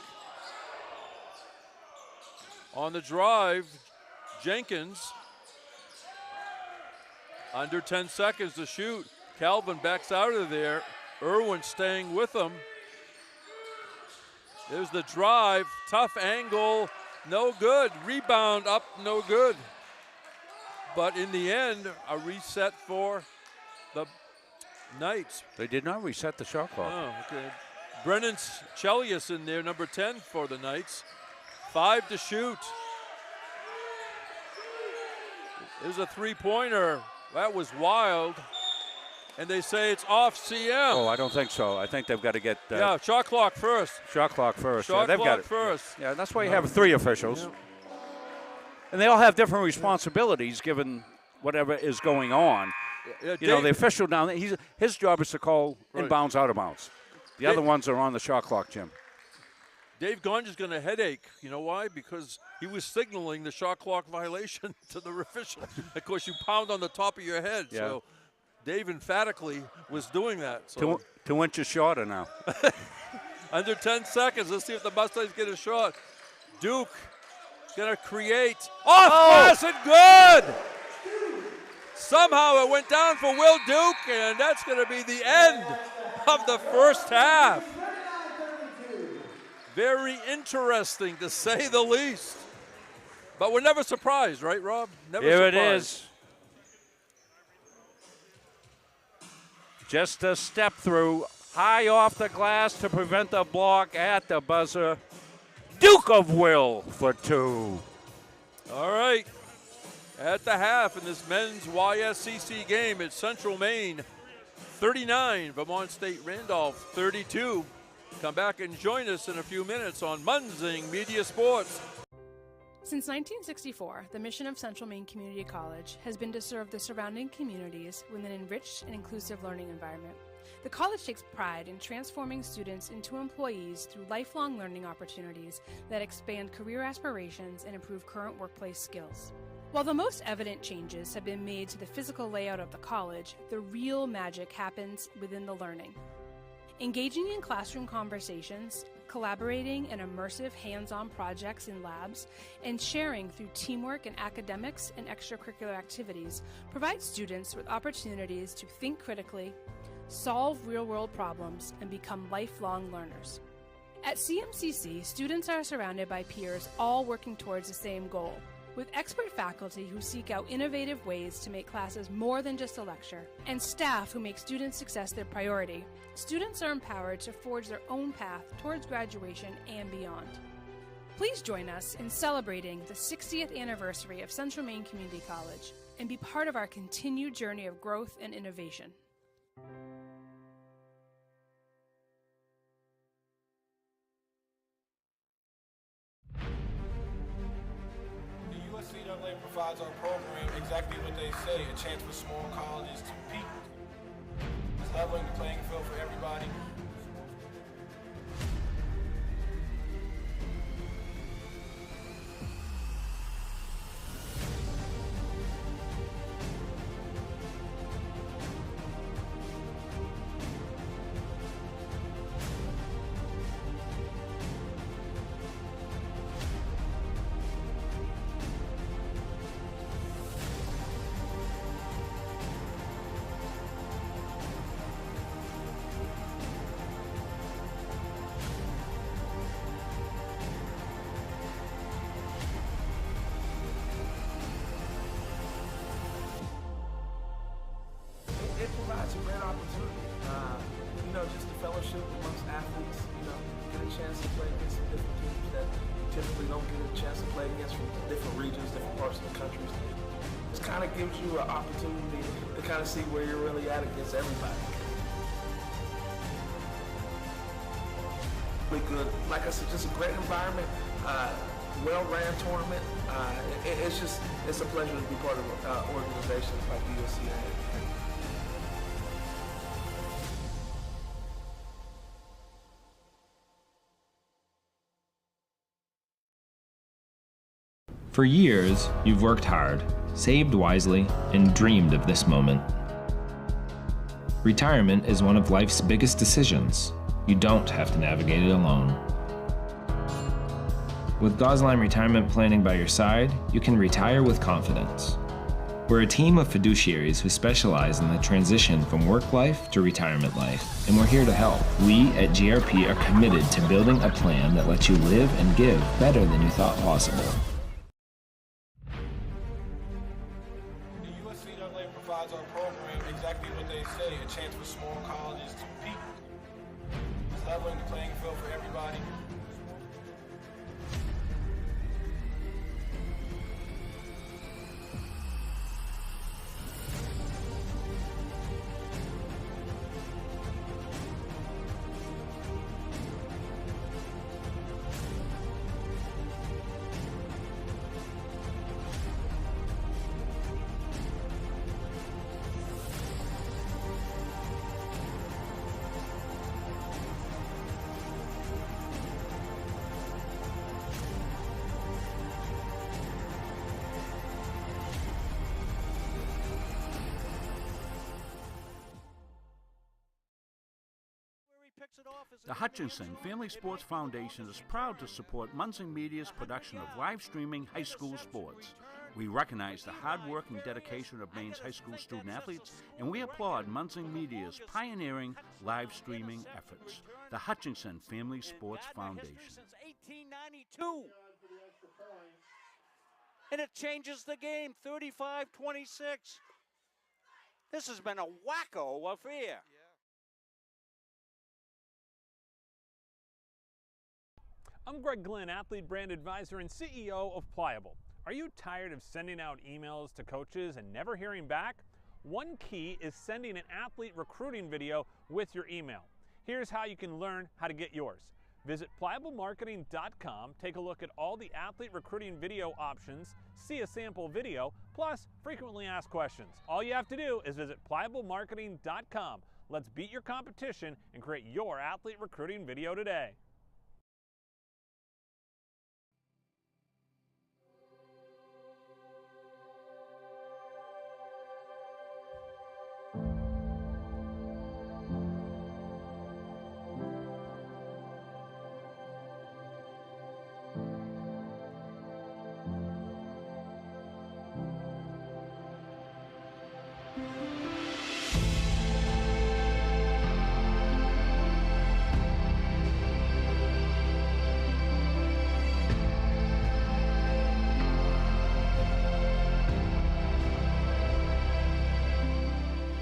On the drive, Jenkins. Under 10 seconds to shoot. Calvin backs out of there. Irwin staying with him. There's the drive, tough angle, no good. Rebound up, no good. But in the end, a reset for the Knights. They did not reset the shot clock. Oh, okay. Brennan Chelius in there, number 10 for the Knights. 5 to shoot. It was a three-pointer. That was wild. And they say it's off CM. Oh, I don't think so. I think they've got to get shot clock first. Shot clock first. Shot they've clock got it first. Yeah, that's why you have 3 officials. And they all have different responsibilities given whatever is going on. You know, the official down there, his job is to call inbounds, out of bounds. The other ones are on the shot clock, Jim. Dave Ganja's going to headache. You know why? Because he was signaling the shot clock violation to the official. Of course, you pound on the top of your head. Yeah. So Dave emphatically was doing that. So 2 inches shorter now. under 10 seconds. Let's see if the Mustangs get a shot. Duke going to create. Off pass and good! Somehow it went down for Will Duke, and that's going to be the end of the first half. Very interesting, to say the least. But we're never surprised, right, Rob? Never Here surprised. it is. Just a step through, high off the glass to prevent the block at the buzzer. Duke of Will for 2. All right. At the half in this men's YSCC game, it's Central Maine 39, Vermont State Randolph 32. Come back and join us in a few minutes on Munzing Media Sports. Since 1964, the mission of Central Maine Community College has been to serve the surrounding communities with an enriched and inclusive learning environment. The college takes pride in transforming students into employees through lifelong learning opportunities that expand career aspirations and improve current workplace skills. While the most evident changes have been made to the physical layout of the college, the real magic happens within the learning. Engaging in classroom conversations, collaborating in immersive hands-on projects in labs, and sharing through teamwork in academics and extracurricular activities provides students with opportunities to think critically, solve real-world problems, and become lifelong learners. At CMCC, students are surrounded by peers all working towards the same goal, with expert faculty who seek out innovative ways to make classes more than just a lecture, and staff who make student success their priority. Students are empowered to forge their own path towards graduation and beyond. Please join us in celebrating the 60th anniversary of Central Maine Community College and be part of our continued journey of growth and innovation. The USCAA provides our program exactly what they say, a chance for small colleges to peak. It's leveling the playing field for everybody. It provides a great opportunity, just a fellowship amongst athletes, get a chance to play against some different teams that you typically don't get a chance to play against from different regions, different parts of the country. It kind of gives you an opportunity to kind of see where you're really at against everybody. Really good. Like I said, just a great environment, well-ran tournament. It's a pleasure to be part of organizations like USCA. For years, you've worked hard, saved wisely, and dreamed of this moment. Retirement is one of life's biggest decisions. You don't have to navigate it alone. With Gosline Retirement Planning by your side, you can retire with confidence. We're a team of fiduciaries who specialize in the transition from work life to retirement life, and we're here to help. We at GRP are committed to building a plan that lets you live and give better than you thought possible. The USCAA provides our program exactly what they say, a chance for small colleges to peak. It's leveling the playing field for everybody. The Hutchinson Family Sports Foundation is proud to support Munson Media's production of live streaming high school sports. We recognize the hard work and dedication of Maine's high school student athletes, and we applaud Munson Media's pioneering live streaming efforts. The Hutchinson Family Sports Foundation. Since 1892. And it changes the game, 35-26. This has been a wacko affair. I'm Greg Glenn, Athlete Brand Advisor and CEO of Pliable. Are you tired of sending out emails to coaches and never hearing back? One key is sending an athlete recruiting video with your email. Here's how you can learn how to get yours. Visit pliablemarketing.com, take a look at all the athlete recruiting video options, see a sample video, plus frequently asked questions. All you have to do is visit pliablemarketing.com. Let's beat your competition and create your athlete recruiting video today.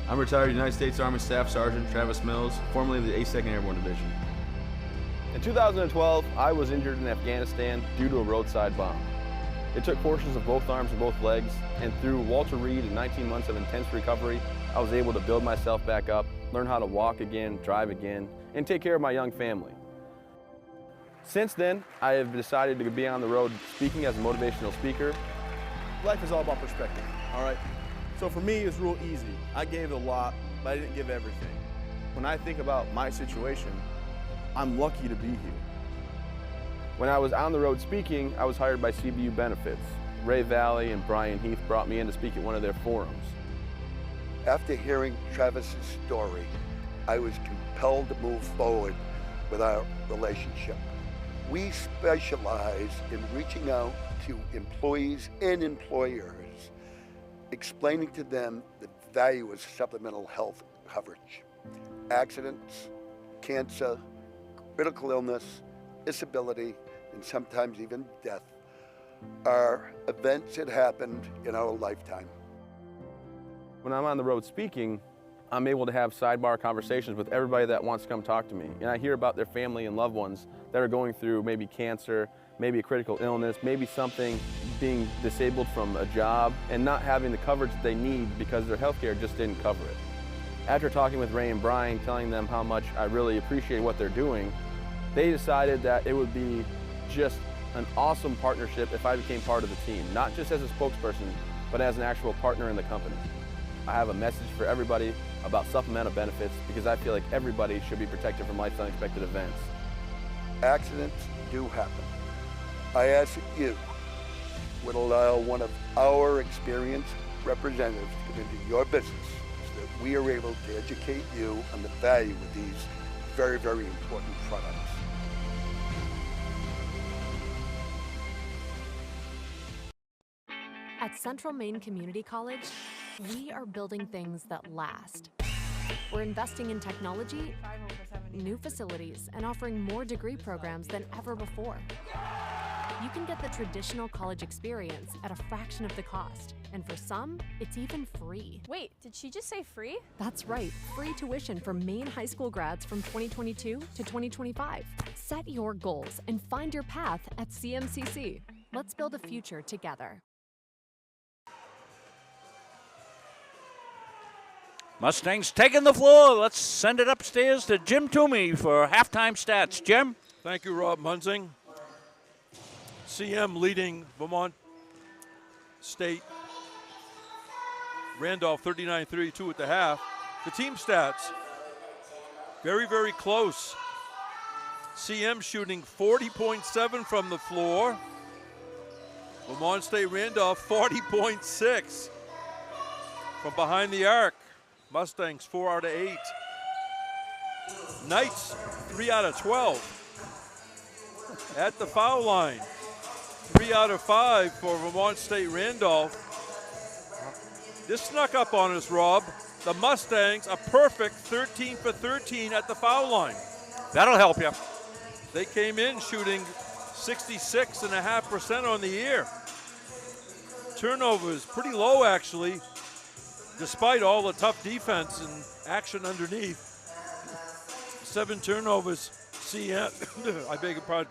I'm retired United States Army Staff Sergeant Travis Mills, formerly of the 82nd Airborne Division. In 2012, I was injured in Afghanistan due to a roadside bomb. It took portions of both arms and both legs, and through Walter Reed and 19 months of intense recovery, I was able to build myself back up, learn how to walk again, drive again, and take care of my young family. Since then, I have decided to be on the road speaking as a motivational speaker. Life is all about perspective, all right? So for me, it's real easy. I gave a lot, but I didn't give everything. When I think about my situation, I'm lucky to be here. When I was on the road speaking, I was hired by CBU Benefits. Ray Valley and Brian Heath brought me in to speak at one of their forums. After hearing Travis's story, I was compelled to move forward with our relationship. We specialize in reaching out to employees and employers, explaining to them the value of supplemental health coverage. Accidents, cancer, critical illness, disability, and sometimes even death are events that happened in our lifetime. When I'm on the road speaking, I'm able to have sidebar conversations with everybody that wants to come talk to me. And I hear about their family and loved ones that are going through maybe cancer, maybe a critical illness, maybe something, being disabled from a job and not having the coverage that they need because their healthcare just didn't cover it. After talking with Ray and Brian, telling them how much I really appreciate what they're doing, they decided that it would be just an awesome partnership if I became part of the team, not just as a spokesperson, but as an actual partner in the company. I have a message for everybody about supplemental benefits because I feel like everybody should be protected from life's unexpected events. Accidents do happen. I ask that you would allow one of our experienced representatives to come into your business so that we are able to educate you on the value of these very, very important products. At Central Maine Community College, we are building things that last. We're investing in technology, new facilities, and offering more degree programs than ever before. You can get the traditional college experience at a fraction of the cost, and for some, it's even free. Wait, did she just say free? That's right, free tuition for Maine high school grads from 2022 to 2025. Set your goals and find your path at CMCC. Let's build a future together. Mustangs taking the floor. Let's send it upstairs to Jim Toomey for halftime stats. Jim? Thank you, Rob Munzing. CM leading Vermont State. Randolph 39-32 at the half. The team stats, very, very close. CM shooting 40.7 from the floor. Vermont State Randolph 40.6 from behind the arc. Mustangs 4 out of 8. Knights, 3 out of 12. At the foul line, 3 out of 5 for Vermont State Randolph. This snuck up on us, Rob. The Mustangs, a perfect 13 for 13 at the foul line. That'll help you. They came in shooting 66.5% on the year. Turnovers pretty low, actually, despite all the tough defense and action underneath. 7 turnovers, CM, I beg your pardon.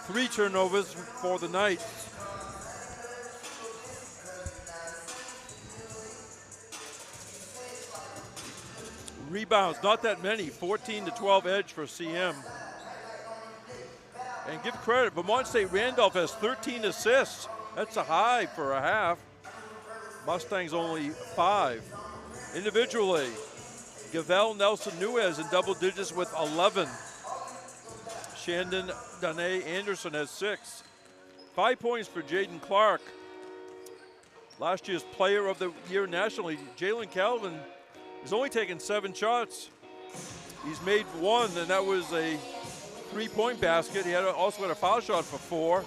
3 turnovers for the Knights. Rebounds, not that many, 14 to 12 edge for CM. And give credit, Vermont State Randolph has 13 assists. That's a high for a half. Mustangs only 5. Individually, Gavel Nelson Nuez in double digits with 11. Shandon Danae Anderson has 6. 5 points for Jaden Clark. Last year's player of the year nationally, Jalen Calvin, has only taken 7 shots. He's made 1, and that was a 3-point basket. He also had a foul shot for 4.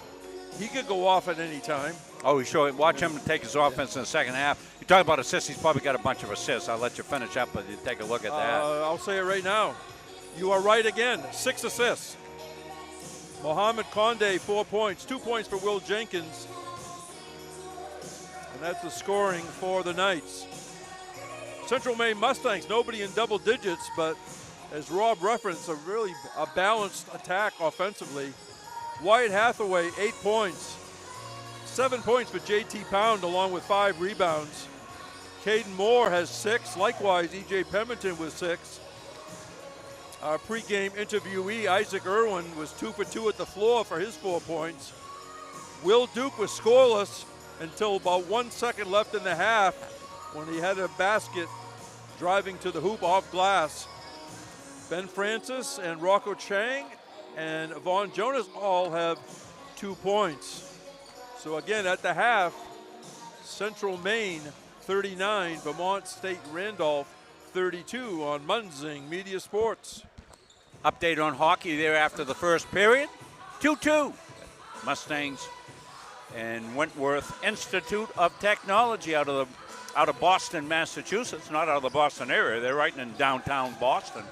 He could go off at any time. Oh, he sure. Watch him take his offense in the second half. You talk about assists, he's probably got a bunch of assists. I'll let you finish up, but you take a look at that. I'll say it right now. You are right again. 6 assists. Mohamed Conde, 4 points. 2 points for Will Jenkins. And that's the scoring for the Knights. Central Maine Mustangs, nobody in double digits, but as Rob referenced, a really balanced attack offensively. Wyatt Hathaway, 8 points. 7 points for JT Pound along with 5 rebounds. Caden Moore has 6. Likewise, EJ Pemberton with 6. Our pregame interviewee, Isaac Irwin, was 2 for 2 at the floor for his 4 points. Will Duke was scoreless until about 1 second left in the half when he had a basket driving to the hoop off glass. Ben Francis and Rocco Chang and Vaughn Jonas all have 2 points. So again, at the half, Central Maine 39, Vermont State Randolph 32 on Munzing Media Sports. Update on hockey there after the first period. 2-2. Mustangs and Wentworth Institute of Technology out of Boston, Massachusetts, not out of the Boston area. They're right in downtown Boston.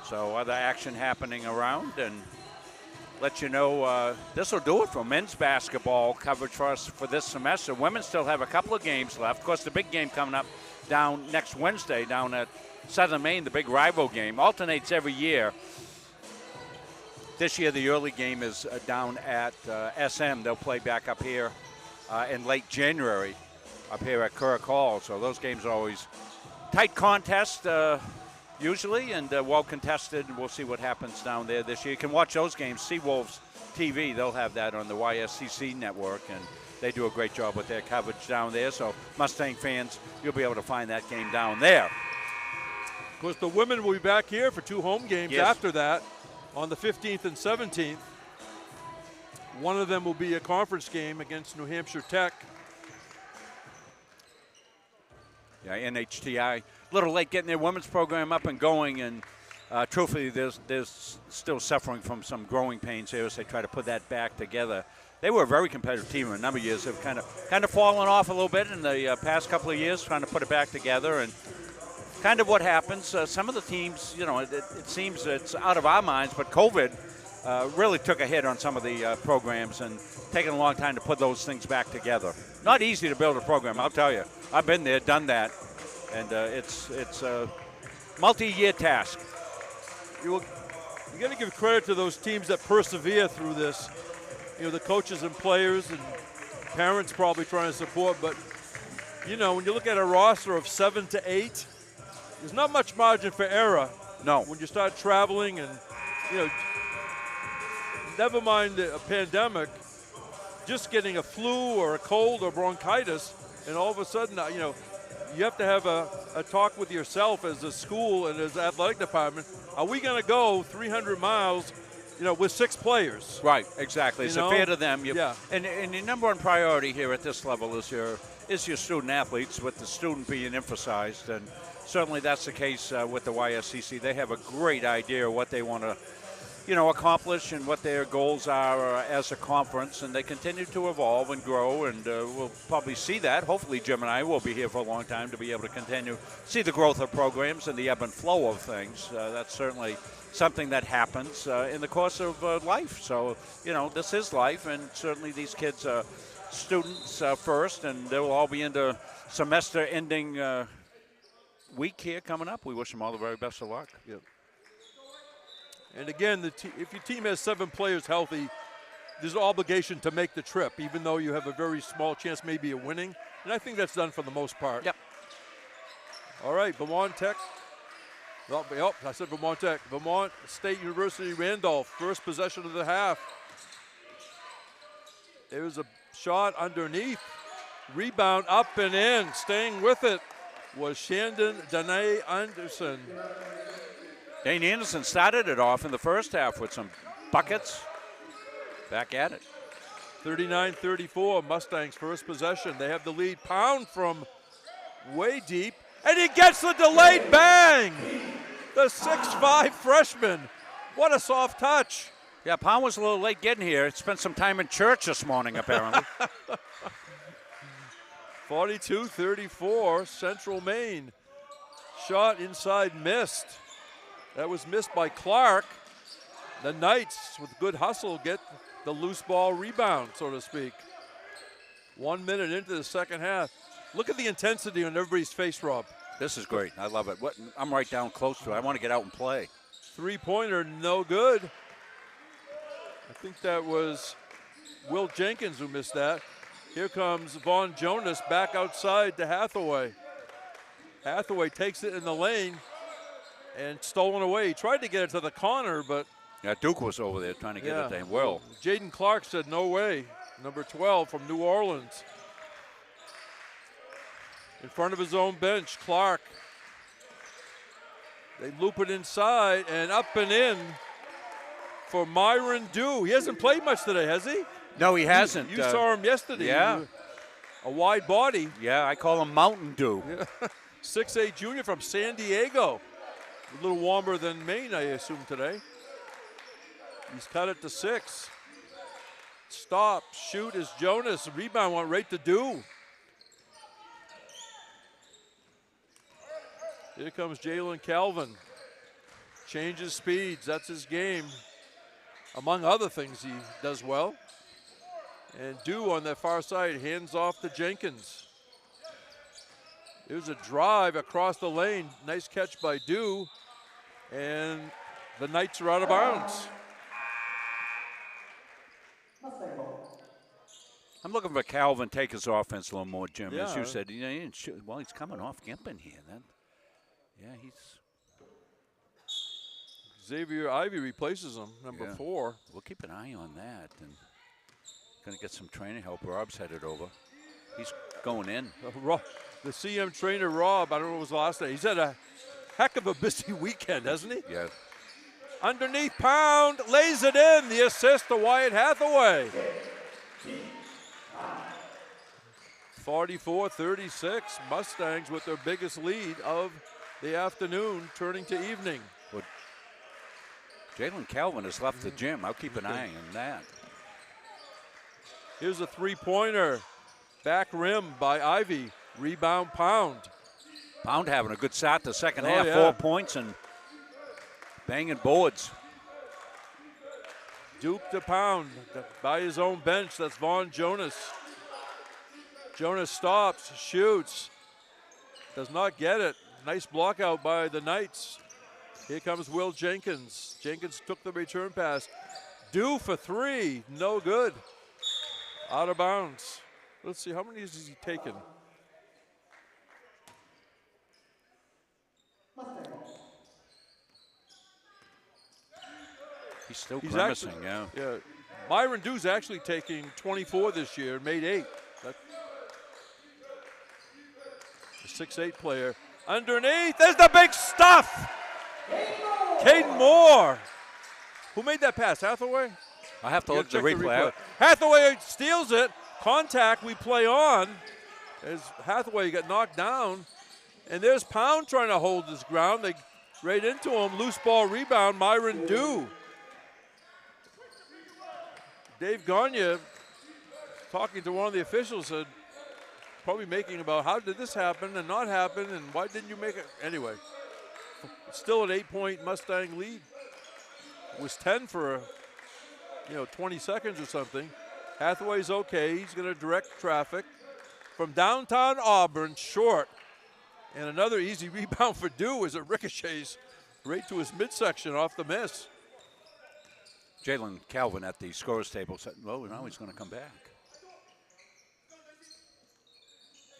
So other action happening around, and let you know this will do it for men's basketball coverage for us for this semester. Women still have a couple of games left. Of course, the big game coming up down next Wednesday down at Southern Maine, the big rival game. Alternates every year. This year, the early game is down at SM. They'll play back up here in late January up here at Kirk Hall. So those games are always tight contest usually, and well contested. And we'll see what happens down there this year. You can watch those games, Seawolves TV. They'll have that on the YSCC network, and they do a great job with their coverage down there. So Mustang fans, you'll be able to find that game down there. Of course, the women will be back here for 2 home games after that on the 15th and 17th. One of them will be a conference game against New Hampshire Tech. Yeah, NHTI. A little late getting their women's program up and going, and truthfully, they're still suffering from some growing pains here as they try to put that back together. They were a very competitive team in a number of years. They've kind of fallen off a little bit in the past couple of years, trying to put it back together, and kind of what happens. Some of the teams, you know, it seems it's out of our minds, but COVID really took a hit on some of the programs and taken a long time to put those things back together. Not easy to build a program, I'll tell you. I've been there, done that, and it's a multi-year task. You got to give credit to those teams that persevere through this. You know, the coaches and players and parents probably trying to support, but you know, when you look at a roster of 7 to 8, there's not much margin for error. No. When you start traveling and, you know, never mind a pandemic, just getting a flu or a cold or bronchitis, and all of a sudden, you know, you have to have a talk with yourself as a school and as athletic department. Are we going to go 300 miles with 6 players. Right, exactly. It's fair to them. Yeah. And your number one priority here at this level is your student athletes, with the student being emphasized. And certainly that's the case with the YSCC. They have a great idea of what they want to, accomplish and what their goals are as a conference. And they continue to evolve and grow. And we'll probably see that. Hopefully Jim and I will be here for a long time to be able to continue see the growth of programs and the ebb and flow of things. That's certainly something that happens in the course of life. So, this is life, and certainly these kids are students first, and they'll all be into semester-ending week here coming up. We wish them all the very best of luck. Yep. And again, if your team has 7 players healthy, there's an obligation to make the trip, even though you have a very small chance maybe of winning. And I think that's done for the most part. Yep. All right, Vermont Tech. Yep, I said Vermont Tech. Vermont State University Randolph, first possession of the half. There's a shot underneath. Rebound up and in. Staying with it was Danae Anderson. Dane Anderson started it off in the first half with some buckets. Back at it. 39-34, Mustangs first possession. They have the lead. Pound from way deep. And he gets the delayed bang. The 6'5 freshman. What a soft touch. Yeah, Pound was a little late getting here. Spent some time in church this morning, apparently. 42-34, Central Maine. Shot inside, missed. That was missed by Clark. The Knights, with good hustle, get the loose ball rebound, so to speak. 1 minute into the second half. Look at the intensity on everybody's face, Rob. This is great. I love it. I'm right down close to it. I want to get out and play. 3-pointer, no good. I think that was Will Jenkins who missed that. Here comes Vaughn Jonas back outside to Hathaway. Hathaway takes it in the lane and stolen away. He tried to get it to the corner, but... Yeah, Duke was over there trying to get it to him. Will. Jaden Clark said no way. Number 12 from New Orleans. In front of his own bench, Clark. They loop it inside and up and in for Myron Dew. He hasn't played much today, has he? No, he hasn't. You saw him yesterday. Yeah. A wide body. Yeah, I call him Mountain Dew. 6'8 junior from San Diego. A little warmer than Maine, I assume, today. He's cut it to 6. Stop, shoot is Jonas. Rebound went right to Dew. Here comes Jalen Calvin. Changes speeds, that's his game. Among other things he does well. And Dew on that far side, hands off to Jenkins. There's a drive across the lane. Nice catch by Dew. And the Knights are out of bounds. I'm looking for Calvin take his offense a little more, Jim. Yeah. As you said, he didn't shoot. Well, he's coming off Gimpin here. Then, yeah, he's. Xavier Ivey replaces him, number 4. We'll keep an eye on that. And going to get some training help. Rob's headed over. He's going in. The CM trainer, Rob, I don't know what was the last day. He's had a heck of a busy weekend, hasn't he? Yeah. Underneath, Pound lays it in. The assist to Wyatt Hathaway. 44-36. Mustangs with their biggest lead of the afternoon, turning to evening. Well, Jalen Calvin has left the gym. I'll keep an eye on that. Here's a 3-pointer. Back rim by Ivy. Rebound, Pound. Pound having a good start the second half. 4 points and banging boards. Duke to Pound by his own bench. That's Vaughn Jonas. Jonas stops, shoots. Does not get it. Nice block out by the Knights. Here comes Will Jenkins. Jenkins took the return pass. Dew for 3. No good. Out of bounds. Let's see, how many has he taken? He's still grimacing, yeah. Myron Dew's actually taking 24 this year, made 8. The 6'8 player. Underneath, there's the big stuff! Caden Moore, Who made that pass? Hathaway? I have to You look at gotta the check replay. Hathaway steals it. Contact. We play on. As Hathaway got knocked down. And there's Pound trying to hold his ground. They right into him. Loose ball rebound. Myron Dew. Dave Gagne, talking to one of the officials, said, probably making about how did this happen and not happen and why didn't you make it? Anyway, it's still an 8-point Mustang lead. It was 10 for 20 seconds or something. Hathaway's okay. He's going to direct traffic from downtown Auburn, short. And another easy rebound for Dew as it ricochets right to his midsection off the miss. Jalen Calvin at the scorer's table said, well, now he's going to come back.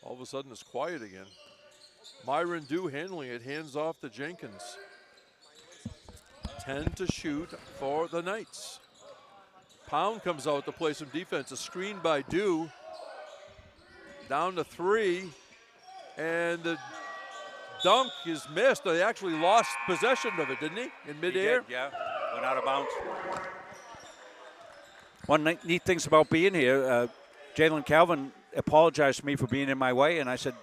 All of a sudden it's quiet again. Myron Dew handling it, hands off to Jenkins. 10 to shoot for the Knights. Pound comes out to play some defense. A screen by Dew. Down to 3. And the dunk is missed. They actually lost possession of it, didn't he? In midair? He did, yeah. Went out of bounds. One neat things about being here, Jalen Calvin apologized to me for being in my way, and I said,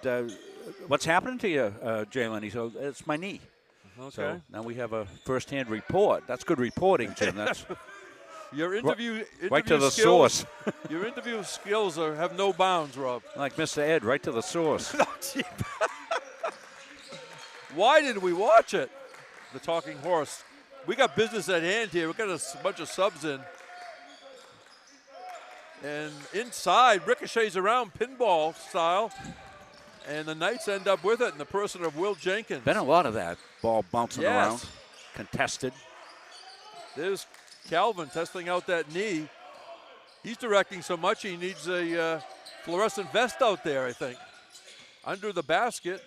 what's happening to you, Jalen? He said, it's my knee. Okay. So now we have a first-hand report. That's good reporting, Jim. That's Your interview right to the skills, source. Your interview skills have no bounds, Rob. Like Mr. Ed, right to the source. Why did we watch it? The Talking Horse. We got business at hand here. We got a bunch of subs in. And inside, ricochets around pinball style. And the Knights end up with it in the person of Will Jenkins. Been a lot of that ball bouncing Yes. around, contested. There's Calvin testing out that knee. He's directing so much he needs a fluorescent vest out there, I think. Under the basket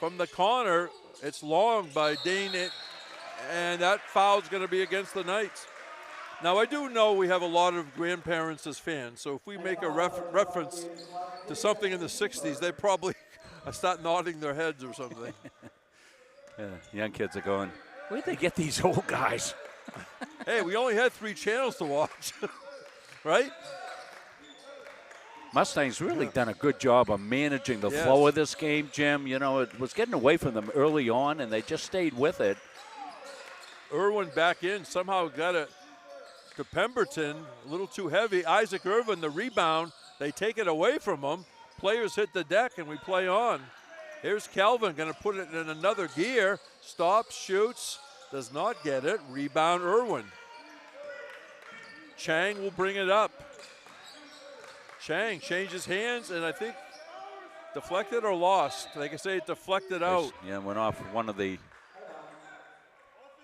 from the corner, it's long by Dane, and that foul's going to be against the Knights. Now, I do know we have a lot of grandparents as fans, so if we make a reference to something in the 60s, they probably start nodding their heads or something. Yeah, young kids are going, where'd they get these old guys? Hey, we only had 3 channels to watch, right? Mustang's really done a good job of managing the Yes. flow of this game, Jim. You know, it was getting away from them early on, and they just stayed with it. Irwin back in, somehow got it to Pemberton, a little too heavy. Isaac Irvin, the rebound, they take it away from him. Players hit the deck, and we play on. Here's Calvin, going to put it in another gear. Stops, shoots, does not get it. Rebound, Irwin. Chang will bring it up. Chang changes hands, and I think deflected or lost. They can say it deflected out. Yeah, went off one of the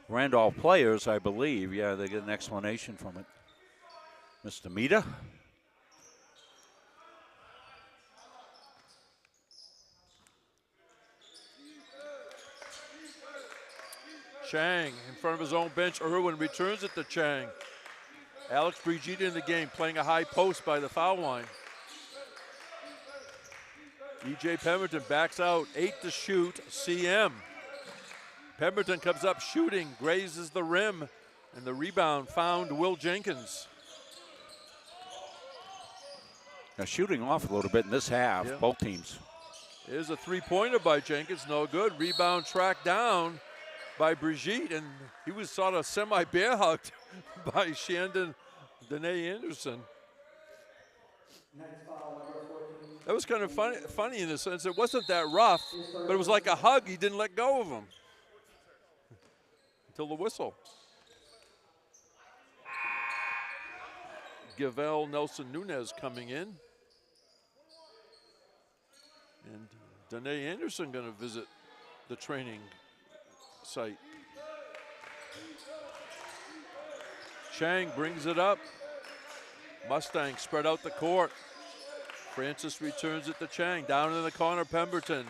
Randolph players, I believe. Yeah, they get an explanation from it. Mr. Mita. Chang in front of his own bench. Irwin returns it to Chang. Alex Brigitte in the game, playing a high post by the foul line. E.J. Pemberton backs out, 8 to shoot, CM. Pemberton comes up shooting, grazes the rim, and the rebound found Will Jenkins. Now shooting off a little bit in this half, Yeah. both teams. Here's a three-pointer by Jenkins, no good. Rebound tracked down by Brigitte, and he was sort of semi-bear hugged by Shandon Danae Anderson. That was kind of funny in the sense it wasn't that rough, but it was like a hug. He didn't let go of him until the whistle. Gavel Nelson Nunez coming in. And Danae Anderson going to visit the training site. Chang brings it up. Mustang spread out the court. Francis returns it to Chang. Down in the corner, Pemberton.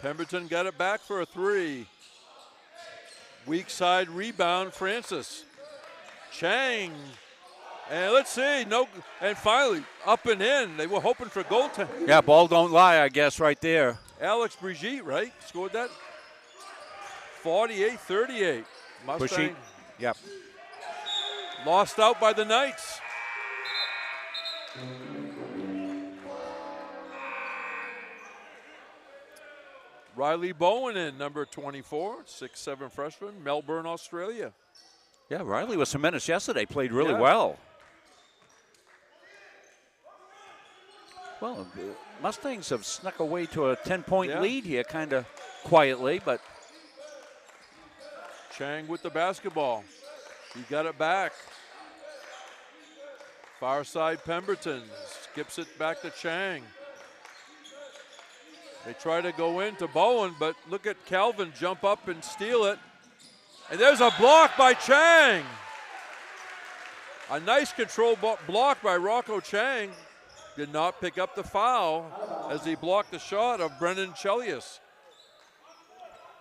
Pemberton got it back for a 3. Weak side rebound, Francis. Chang. And let's see, and finally, up and in. They were hoping for goaltending. Yeah, ball don't lie, I guess, right there. Alex Brigitte, right? Scored that. 48-38. Mustang. Yep. Lost out by the Knights. Riley Bowen in, number 24, 6'7" freshman, Melbourne, Australia. Yeah, Riley was some minutes yesterday, played really Yeah. well. Well, the Mustangs have snuck away to a 10-point lead here, kind of quietly, but. Chang with the basketball. He got it back. Far side Pemberton skips it back to Chang. They try to go into Bowen, but look at Calvin jump up and steal it. And there's a block by Chang. A nice control block by Rocco Chang. Did not pick up the foul as he blocked the shot of Brennan Chelius.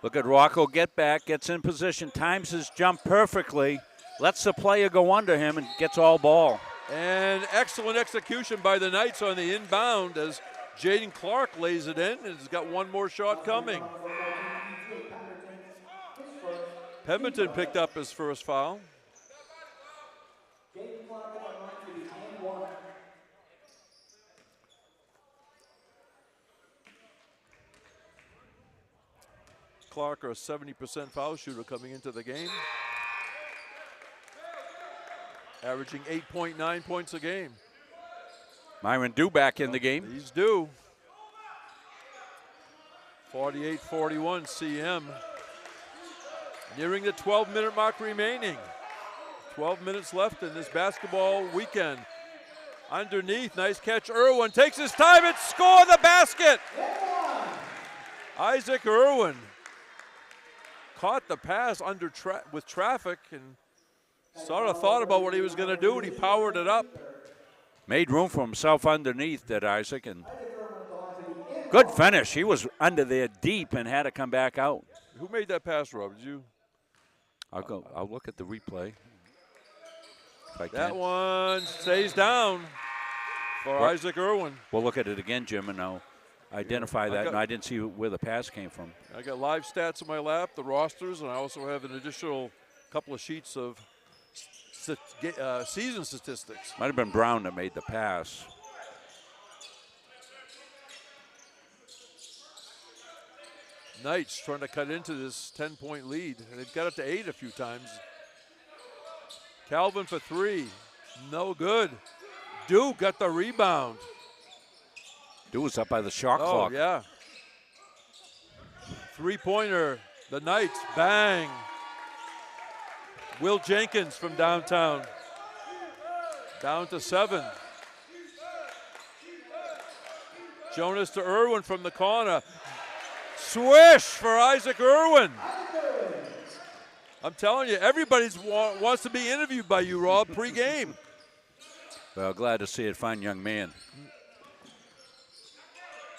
Look at Rocco get back, gets in position, times his jump perfectly, lets the player go under him and gets all ball. And excellent execution by the Knights on the inbound as Jaden Clark lays it in and has got one more shot coming. Pemberton picked up his first foul. Clark, a 70% foul shooter coming into the game. Averaging 8.9 points a game. Myron Dew back in the game. He's due. 48-41 CM. Nearing the 12-minute mark remaining. 12 minutes left in this basketball weekend. Underneath, nice catch. Irwin takes his time and score the basket. Isaac Irwin caught the pass under with traffic and sort of thought about what he was going to do, and he powered it up. Made room for himself underneath, did Isaac, and good finish. He was under there deep and had to come back out. Who made that pass, Rob? Did you? I'll look at the replay. If I That can. one stays down for Isaac Irwin. We'll look at it again, Jim, and I'll identify that. got- And I didn't see where the pass came from. I got live stats in my lap, the rosters, and I also have an additional couple of sheets of season statistics. Might have been Brown that made the pass. Knights trying to cut into this 10-point lead, and they've got it to 8 a few times. Calvin for 3, no good. Duke got the rebound. Dew was up by the shot Oh, clock. yeah. Three-pointer, the Knights, bang. Will Jenkins from downtown. Down to 7. Jonas to Irwin from the corner. Swish for Isaac Irwin. I'm telling you, everybody wants to be interviewed by you, Rob, pregame. Well, glad to see it, fine young man.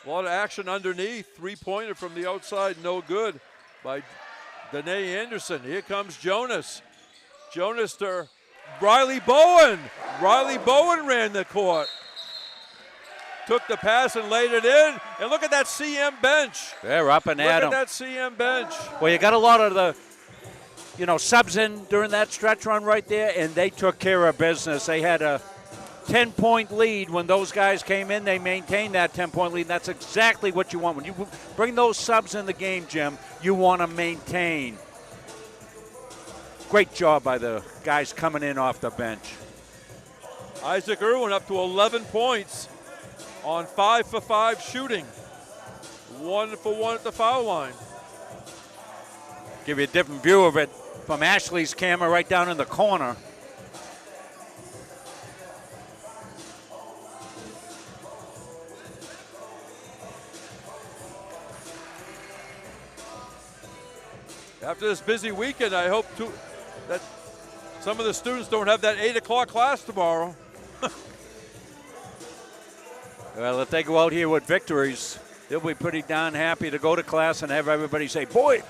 A lot of action underneath. Three-pointer from the outside, no good by Danae Anderson. Here comes Jonas. Jonas to Riley Bowen. Riley Bowen ran the court. Took the pass and laid it in. And look at that CM bench. They're up and at Look 'em. at that CM bench. Well, you got a lot of the, subs in during that stretch run right there, and they took care of business. They had a 10-point lead. When those guys came in, they maintained that 10-point lead. And that's exactly what you want. When you bring those subs in the game, Jim, you want to maintain. Great job by the guys coming in off the bench. Isaac Irwin up to 11 points on 5 for 5 shooting. 1 for 1 at the foul line. Give you a different view of it from Ashley's camera right down in the corner. After this busy weekend, I hope that some of the students don't have that 8 o'clock class tomorrow. Well, if they go out here with victories, they'll be pretty darn happy to go to class and have everybody say, boy,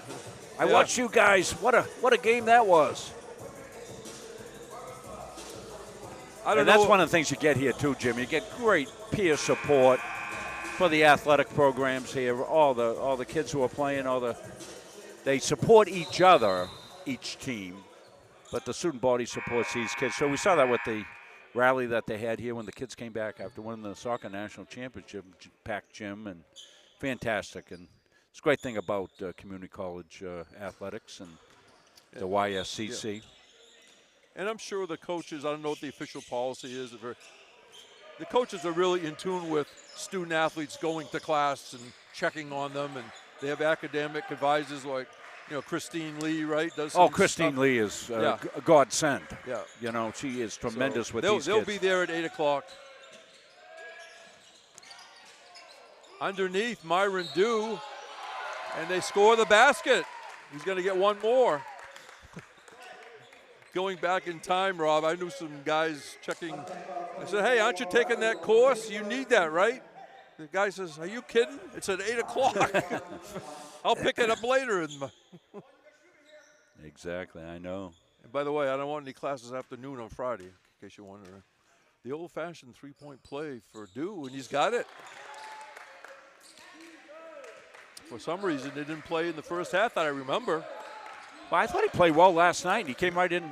I watched you guys. What a game that was. And that's one of the things you get here too, Jim. You get great peer support for the athletic programs here. All the kids who are playing, they support each other, each team. But the student body supports these kids. So we saw that with the rally that they had here when the kids came back after winning the soccer national championship, packed gym, and fantastic. And it's a great thing about community college athletics and the YSCC. Yeah. And I'm sure the coaches, I don't know what the official policy is. The coaches are really in tune with student athletes going to class and checking on them. And they have academic advisors like, Christine Lee, right? Christine Lee is a godsend. Yeah. She is tremendous with these kids. They'll be there at 8 o'clock. Underneath, Myron Dew, and they score the basket. He's going to get one more. Going back in time, Rob, I knew some guys checking. I said, hey, aren't you taking that course? You need that, right? The guy says, are you kidding? It's at 8 o'clock. I'll pick it up later. Exactly, I know. And by the way, I don't want any classes afternoon on Friday, in case you're wondering. The old-fashioned three-point play for Dew, and he's got it. For some reason, they didn't play in the first half that I remember. Well, I thought he played well last night. He came right in,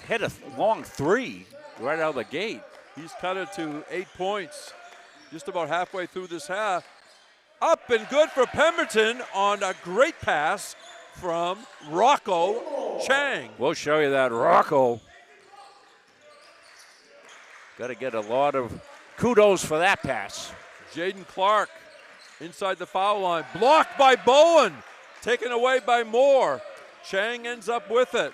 hit a long three right out of the gate. He's cut it to 8 points just about halfway through this half. Up and good for Pemberton on a great pass from Rocco Chang. We'll show you that. Rocco. Got to get a lot of kudos for that pass. Jaden Clark inside the foul line. Blocked by Bowen. Taken away by Moore. Chang ends up with it.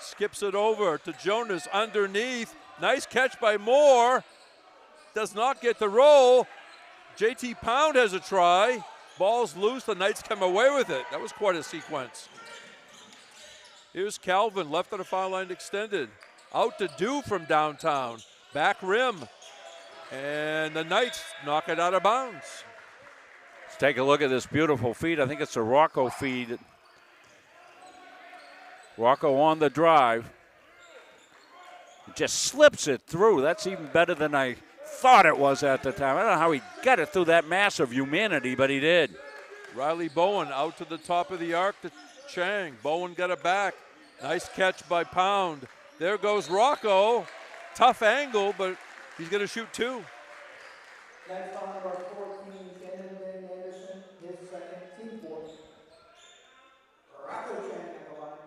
Skips it over to Jonas underneath. Nice catch by Moore. Does not get the roll. JT Pound has a try. Ball's loose. The Knights come away with it. That was quite a sequence. Here's Calvin, left of the foul line extended. Out to Dew from downtown. Back rim. And the Knights knock it out of bounds. Let's take a look at this beautiful feed. I think it's a Rocco feed. Rocco on the drive. Just slips it through. That's even better than I thought it was at the time. I don't know how he got it through that mass of humanity, but he did. Riley Bowen out to the top of the arc to Chang. Bowen got it back. Nice catch by Pound. There goes Rocco. Tough angle, but he's going to shoot two. Next on number 14, Shannon Anderson, his second, team 4. Rocco Chang at the line.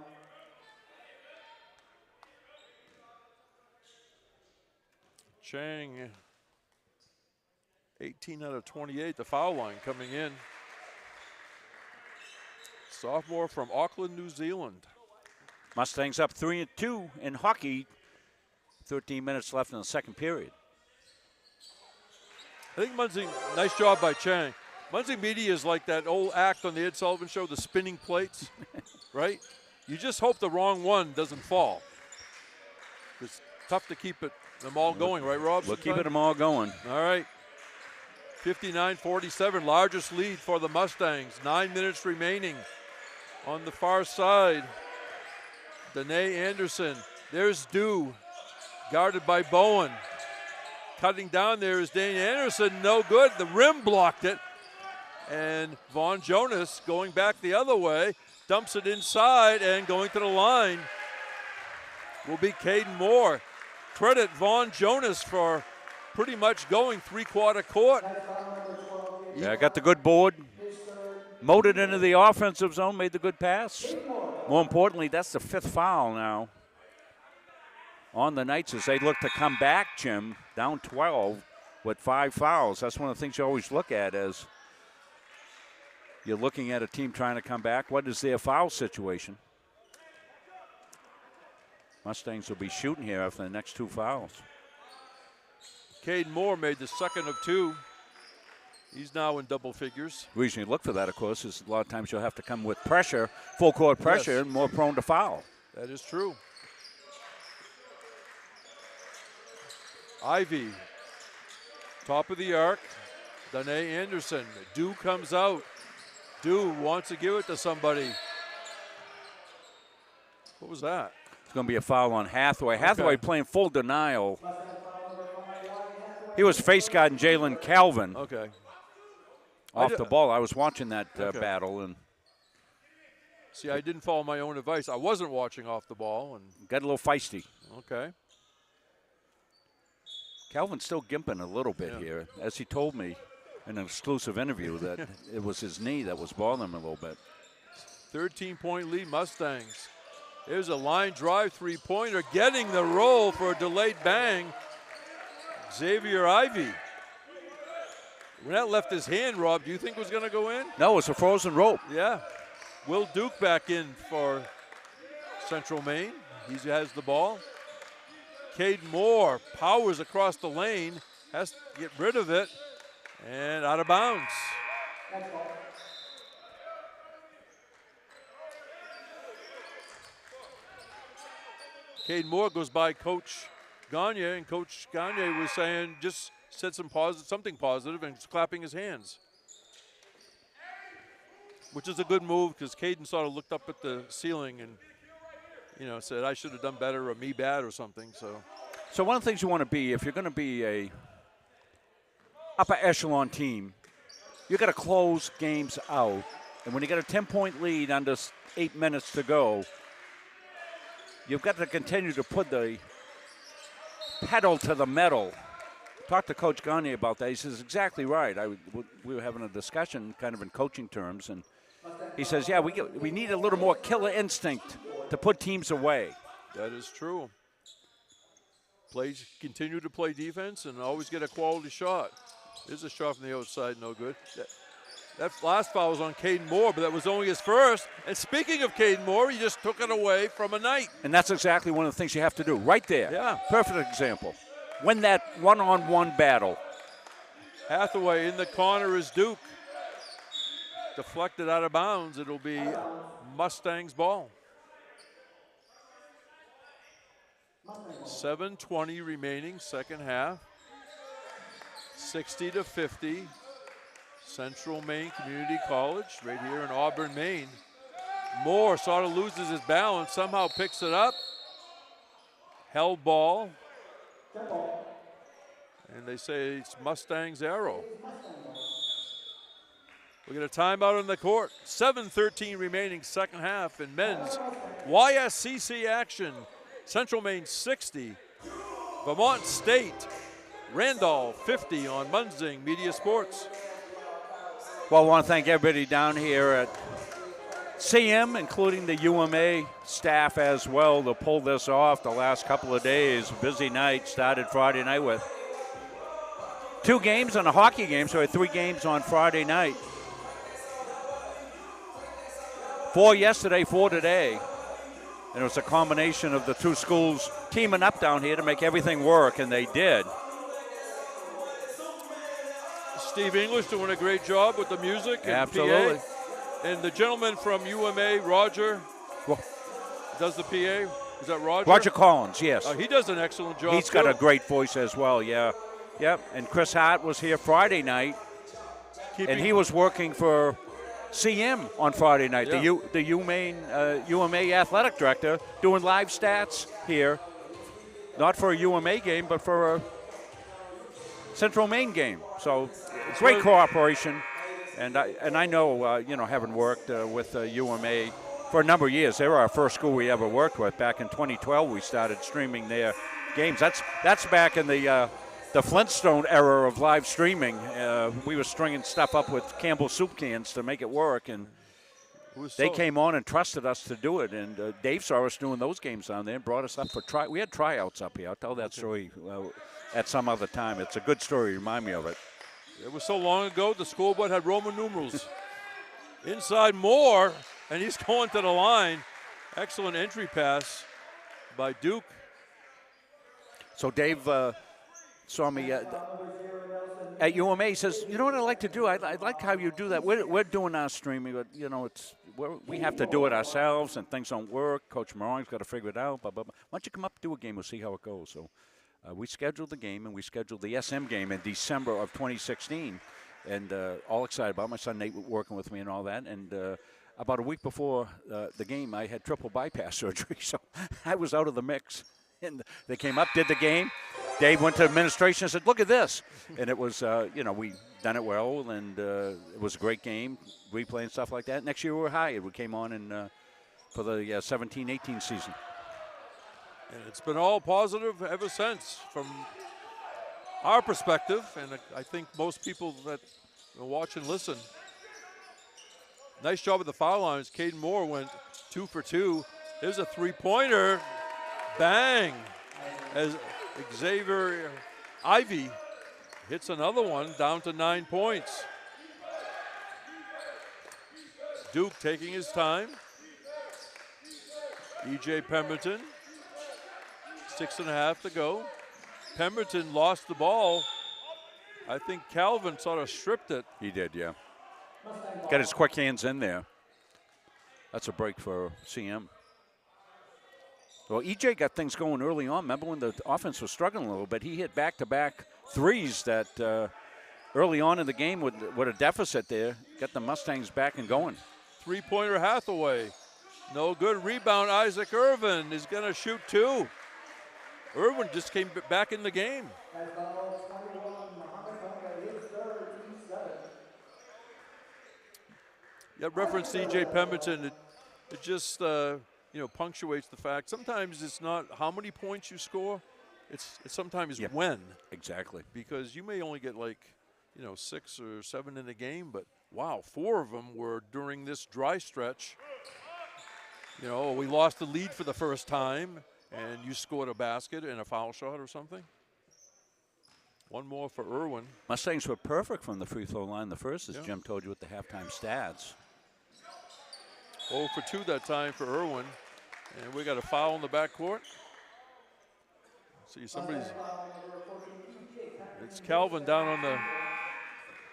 Chang, 18 out of 28, the foul line coming in. Sophomore from Auckland, New Zealand. Mustangs up 3-2 in hockey. 13 minutes left in the second period. I think Munzing, nice job by Chang. Munzing Media is like that old act on the Ed Sullivan Show, the spinning plates, right? You just hope the wrong one doesn't fall. It's tough to keep them all going, right, Rob? We'll keep them all going. All right. 59-47, largest lead for the Mustangs. 9 minutes remaining on the far side. Danae Anderson. There's Dew, guarded by Bowen. Cutting down there is Dane Anderson, no good. The rim blocked it. And Vaughn Jonas going back the other way, dumps it inside and going to the line will be Caden Moore. Credit Vaughn Jonas for pretty much going three-quarter court. Yeah, got the good board. Mowed it into the offensive zone, made the good pass. More importantly, that's the 5th foul now on the Knights as they look to come back, Jim, down 12 with 5 fouls. That's one of the things you always look at as you're looking at a team trying to come back. What is their foul situation? Mustangs will be shooting here after the next 2 fouls. Caden Moore made the second of 2. He's now in double figures. The reason you look for that, of course, is a lot of times you'll have to come with pressure, full court pressure, Yes. and more prone to foul. That is true. Ivy, top of the arc. Danae Anderson. Dew comes out. Dew wants to give it to somebody. What was that? It's going to be a foul on Hathaway. Hathaway playing full denial. He was face guarding Jalen Calvin. Okay. Off the ball. I was watching that battle. And See, I didn't follow my own advice. I wasn't watching off the ball. And got a little feisty. Okay. Calvin's still gimping a little bit here, as he told me in an exclusive interview that it was his knee that was bothering him a little bit. 13-point lead, Mustangs. There's a line drive three-pointer, getting the roll for a delayed bang. Xavier Ivey. When that left his hand, Rob, do you think it was going to go in? No, it's a frozen rope. Yeah. Will Duke back in for Central Maine. He has the ball. Caden Moore powers across the lane, has to get rid of it, and out of bounds. Caden Moore goes by Coach Gagne, and Coach Gagne was saying, just said something positive and clapping his hands. Which is a good move because Caden sort of looked up at the ceiling and, said, I should have done better or me bad or something. So one of the things you want to be, if you're going to be a upper echelon team, you got to close games out. And when you got a 10-point lead under 8 minutes to go, you've got to continue to put the pedal to the metal. Talked to Coach Gagne about that. He says, exactly right. We were having a discussion kind of in coaching terms, and he says, yeah, we need a little more killer instinct to put teams away. That is true. Continue to play defense and always get a quality shot. There's a shot from the outside, no good. That last foul was on Caden Moore, but that was only his first. And speaking of Caden Moore, he just took it away from a Knight. And that's exactly one of the things you have to do, right there. Yeah. Perfect example. Win that one-on-one battle. Hathaway in the corner is Duke. Deflected out of bounds. It'll be Mustangs ball. 7:20 remaining, second half. 60-50. Central Maine Community College, right here in Auburn, Maine. Moore sort of loses his balance, somehow picks it up. Held ball. And they say it's Mustangs arrow. We get a timeout on the court. 7:13 remaining, second half in men's YSCC action. Central Maine 60, Vermont State, Randolph 50 on Munzing Media Sports. Well, I want to thank everybody down here at CM, including the UMA staff as well, to pull this off the last couple of days. Busy night, started Friday night with 2 games and a hockey game, so we had 3 games on Friday night. 4 yesterday, 4 today. And it was a combination of the 2 schools teaming up down here to make everything work, and they did. Steve English doing a great job with the music and Absolutely. PA. And the gentleman from UMA, Roger, does the PA. Is that Roger? Roger Collins, yes. He does an excellent job. He's got a great voice as well, yeah. Yep, and Chris Hart was here Friday night, and he was working for CM on Friday night, yeah. the UMA athletic director, doing live stats here, not for a UMA game, but for a Central Maine game. So great cooperation, and I know, having worked with UMA for a number of years, they were our first school we ever worked with. Back in 2012, we started streaming their games. That's back in the Flintstone era of live streaming. We were stringing stuff up with Campbell soup cans to make it work, and they came on and trusted us to do it. And Dave saw us doing those games down there and brought us up for we had tryouts up here. I'll tell that story at some other time. It's a good story. Remind me of it. It was so long ago, the scoreboard had Roman numerals. Inside Moore, and he's going to the line. Excellent entry pass by Duke. So Dave saw me at UMA. He says, you know what I'd like to do? I like how you do that. We're doing our streaming, but, we have to do it ourselves, and things don't work. Coach Moron's got to figure it out. Blah, blah, blah. Why don't you come up, do a game, we'll see how it goes. So we scheduled the game, and we scheduled the SM game in December of 2016, and all excited about it. My son Nate working with me and all that, and about a week before the game, I had triple bypass surgery, so I was out of the mix. And they came up, did the game. Dave went to administration and said, look at this. And it was, we done it well, and it was a great game, replay and stuff like that. Next year we were hired. We came on and for the 17-18 season. And it's been all positive ever since from our perspective, and I think most people that watch and listen. Nice job at the foul lines. Caden Moore went 2 for 2. There's a three-pointer. Bang! As Xavier Ivy hits another one, down to 9 points. Duke taking his time. E.J. Pemberton, 6.5 to go. Pemberton lost the ball. I think Calvin sort of stripped it. He did, yeah. Got his quick hands in there. That's a break for CM. Well, EJ got things going early on. Remember when the offense was struggling a little bit? He hit back-to-back threes that early on in the game with a deficit there, got the Mustangs back and going. Three-pointer Hathaway. No good. Rebound, Isaac Irvin is going to shoot 2. Irvin just came back in the game. Yeah, reference E.J. Pemberton. It just punctuates the fact. Sometimes it's not how many points you score. It's sometimes when. Exactly. Because you may only get 6 or 7 in a game, but wow, 4 of them were during this dry stretch. We lost the lead for the first time, and you scored a basket and a foul shot or something. One more for Irwin. Mustangs were perfect from the free throw line the first, as Jim told you with the halftime stats. 0 for 2 that time for Irwin. And we got a foul in the backcourt. See, it's Calvin down on the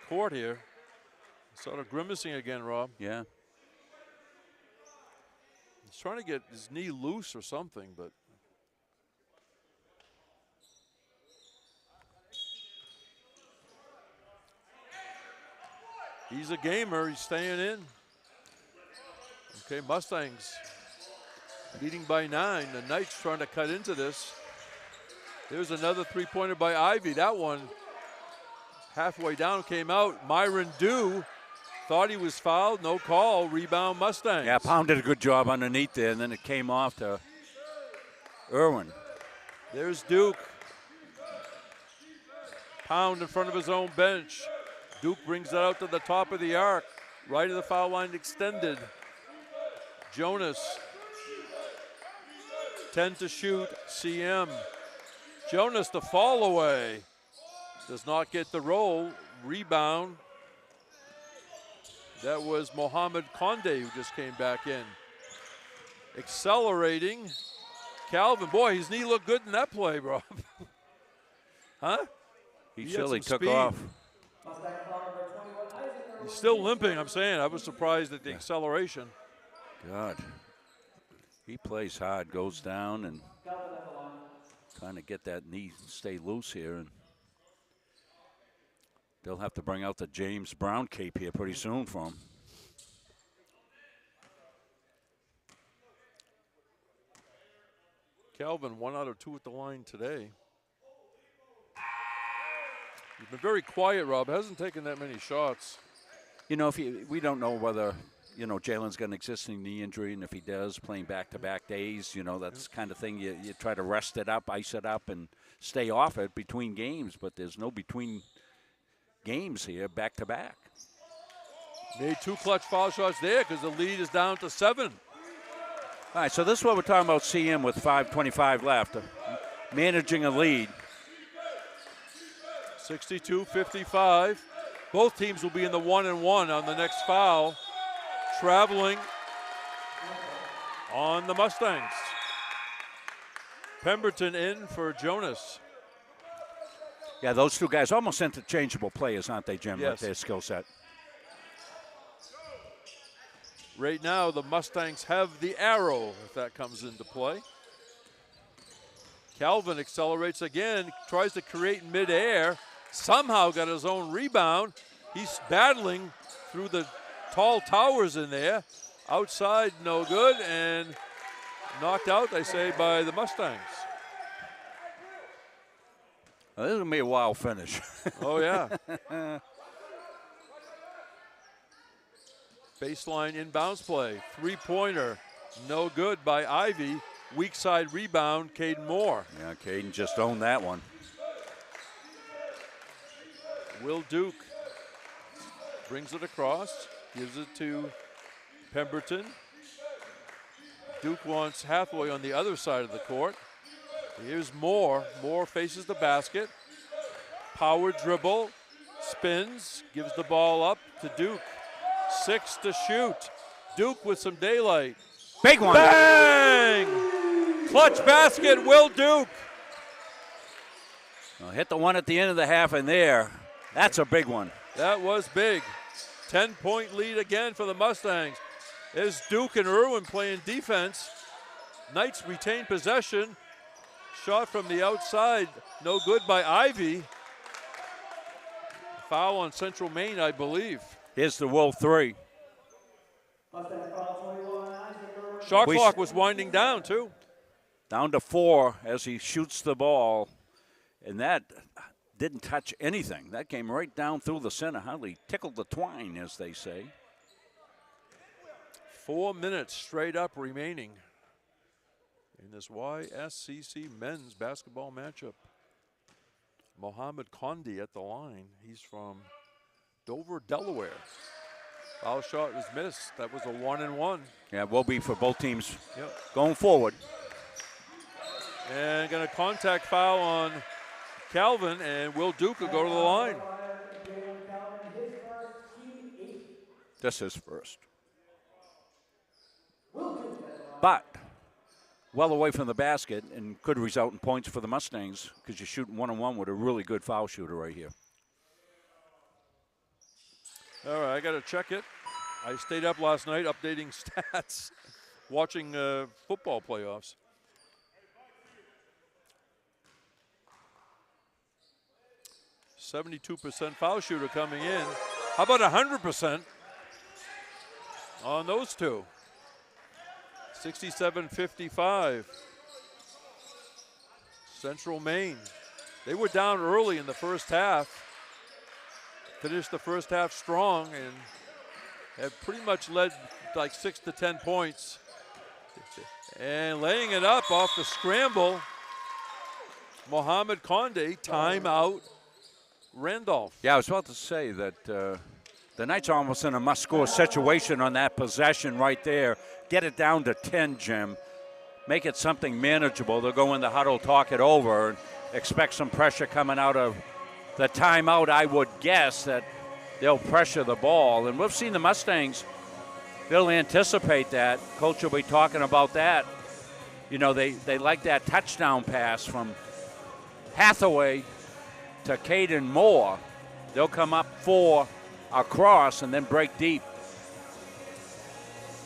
court here. Sort of grimacing again, Rob. Yeah. He's trying to get his knee loose or something, but. He's a gamer, he's staying in. Okay, Mustangs leading by 9. The Knights trying to cut into this. There's another three-pointer by Ivy. That one halfway down came out. Myron Dew thought he was fouled, no call. Rebound Mustangs. Yeah, Pound did a good job underneath there, and then it came off to Irwin. There's Duke. Pound in front of his own bench. Duke brings that out to the top of the arc. Right of the foul line extended. Jonas. 10 to shoot. CM. Jonas the fall away. Does not get the roll. Rebound. That was Mohamed Konde who just came back in. Accelerating. Calvin. Boy, his knee looked good in that play, bro. Huh? He surely took off. He's still limping, I'm saying. I was surprised at the acceleration. God. He plays hard, goes down, and trying to get that knee stay loose here. And they'll have to bring out the James Brown cape here pretty soon for him. Calvin, 1 out of 2 at the line today. He's been very quiet, Rob. Hasn't taken that many shots. We don't know whether, Jalen's got an existing knee injury, and if he does, playing back-to-back days, that's the kind of thing you try to rest it up, ice it up, and stay off it between games. But there's no between games here, back-to-back. Made 2 clutch foul shots there because the lead is down to 7. All right, so this is what we're talking about CM with 5:25 left. Managing a lead. 62-55. Both teams will be in the 1-and-1 on the next foul. Traveling on the Mustangs. Pemberton in for Jonas. Yeah, those two guys almost interchangeable players, aren't they, Jim? Yes. With their skill set. Right now, the Mustangs have the arrow, if that comes into play. Calvin accelerates again, tries to create midair, somehow got his own rebound. He's battling through the tall towers in there. Outside, no good, and knocked out, they say, by the Mustangs. Well, this is going to be a wild finish. Oh, yeah. Baseline inbounds play. Three-pointer. No good by Ivy. Weak side rebound, Caden Moore. Yeah, Caden just owned that one. Will Duke brings it across, gives it to Pemberton. Duke wants Hathaway on the other side of the court. Here's Moore. Moore faces the basket. Power dribble, spins, gives the ball up to Duke. 6 to shoot. Duke with some daylight. Big one. Bang! Clutch basket, Will Duke. Well, hit the one at the end of the half in there. That's a big one. That was big. 10-point lead again for the Mustangs. There's Duke and Irwin playing defense. Knights retain possession. Shot from the outside, no good by Ivy. Foul on Central Maine, I believe. Here's the Will 3. Shot clock was winding down, too. Down to 4 as he shoots the ball. And that didn't touch anything. That came right down through the center. Hardly tickled the twine, as they say. 4 minutes straight up remaining in this YSCC men's basketball matchup. Mohammed Kondi at the line. He's from Dover, Delaware. Foul shot was missed. That was a 1-and-1. Yeah, it will be for both teams going forward. And going to contact foul on Calvin, and Will Duke will go to the line. This is first. But well away from the basket and could result in points for the Mustangs because you're shooting 1-on-1 with a really good foul shooter right here. All right, I got to check it. I stayed up last night updating stats, watching football playoffs. .72% foul shooter coming in. How about 100% on those two? 67-55. Central Maine. They were down early in the first half. Finished the first half strong and have pretty much led like 6 to 10 points. And laying it up off the scramble, Mohammed Konde, timeout, Randolph. Yeah, I was about to say that the Knights are almost in a must-score situation on that possession right there. Get it down to 10, Jim. Make it something manageable. They'll go in the huddle, talk it over, and expect some pressure coming out of the timeout. I would guess that they'll pressure the ball. And we've seen the Mustangs, they'll anticipate that. Coach will be talking about that. You know, they like that touchdown pass from Hathaway to Caden Moore. They'll come up 4 across and then break deep.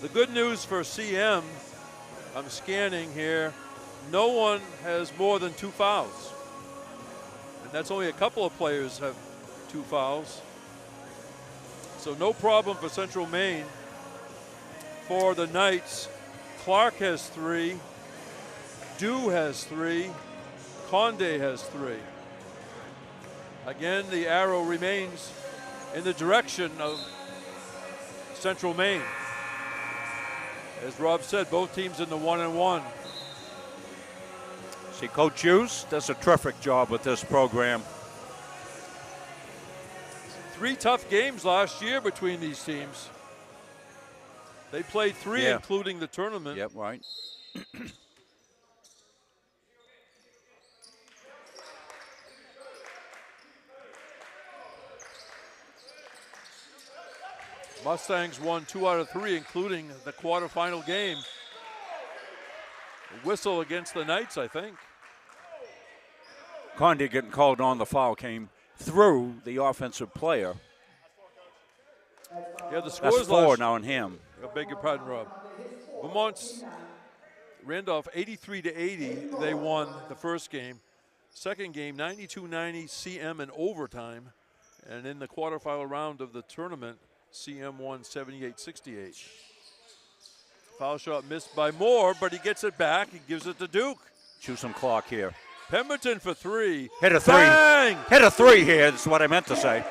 The good news for CM, I'm scanning here, no one has more than 2 fouls. And that's only a couple of players have 2 fouls. So no problem for Central Maine. For the Knights, Clark has 3, Dew has 3, Konde has 3. Again, the arrow remains in the direction of Central Maine. As Rob said, both teams in the 1-and-1. See, Coach Hughes does a terrific job with this program. 3 tough games last year between these teams. They played 3, including the tournament. Yep, right. Mustangs won 2 out of 3, including the quarterfinal game. A whistle against the Knights, I think. Condé getting called on. The foul came through the offensive player. Yeah, the scores That's 4 last now on him. I beg your pardon, Rob. Vermont's Randolph 83-80. They won the first game. Second game 92-90 CM in overtime, and in the quarterfinal round of the tournament, CM won 78-68. Foul shot missed by Moore, but he gets it back. He gives it to Duke. Chew some clock here. Pemberton for 3. Hit a 3. Bang! Hit a 3 here. That's what I meant to say.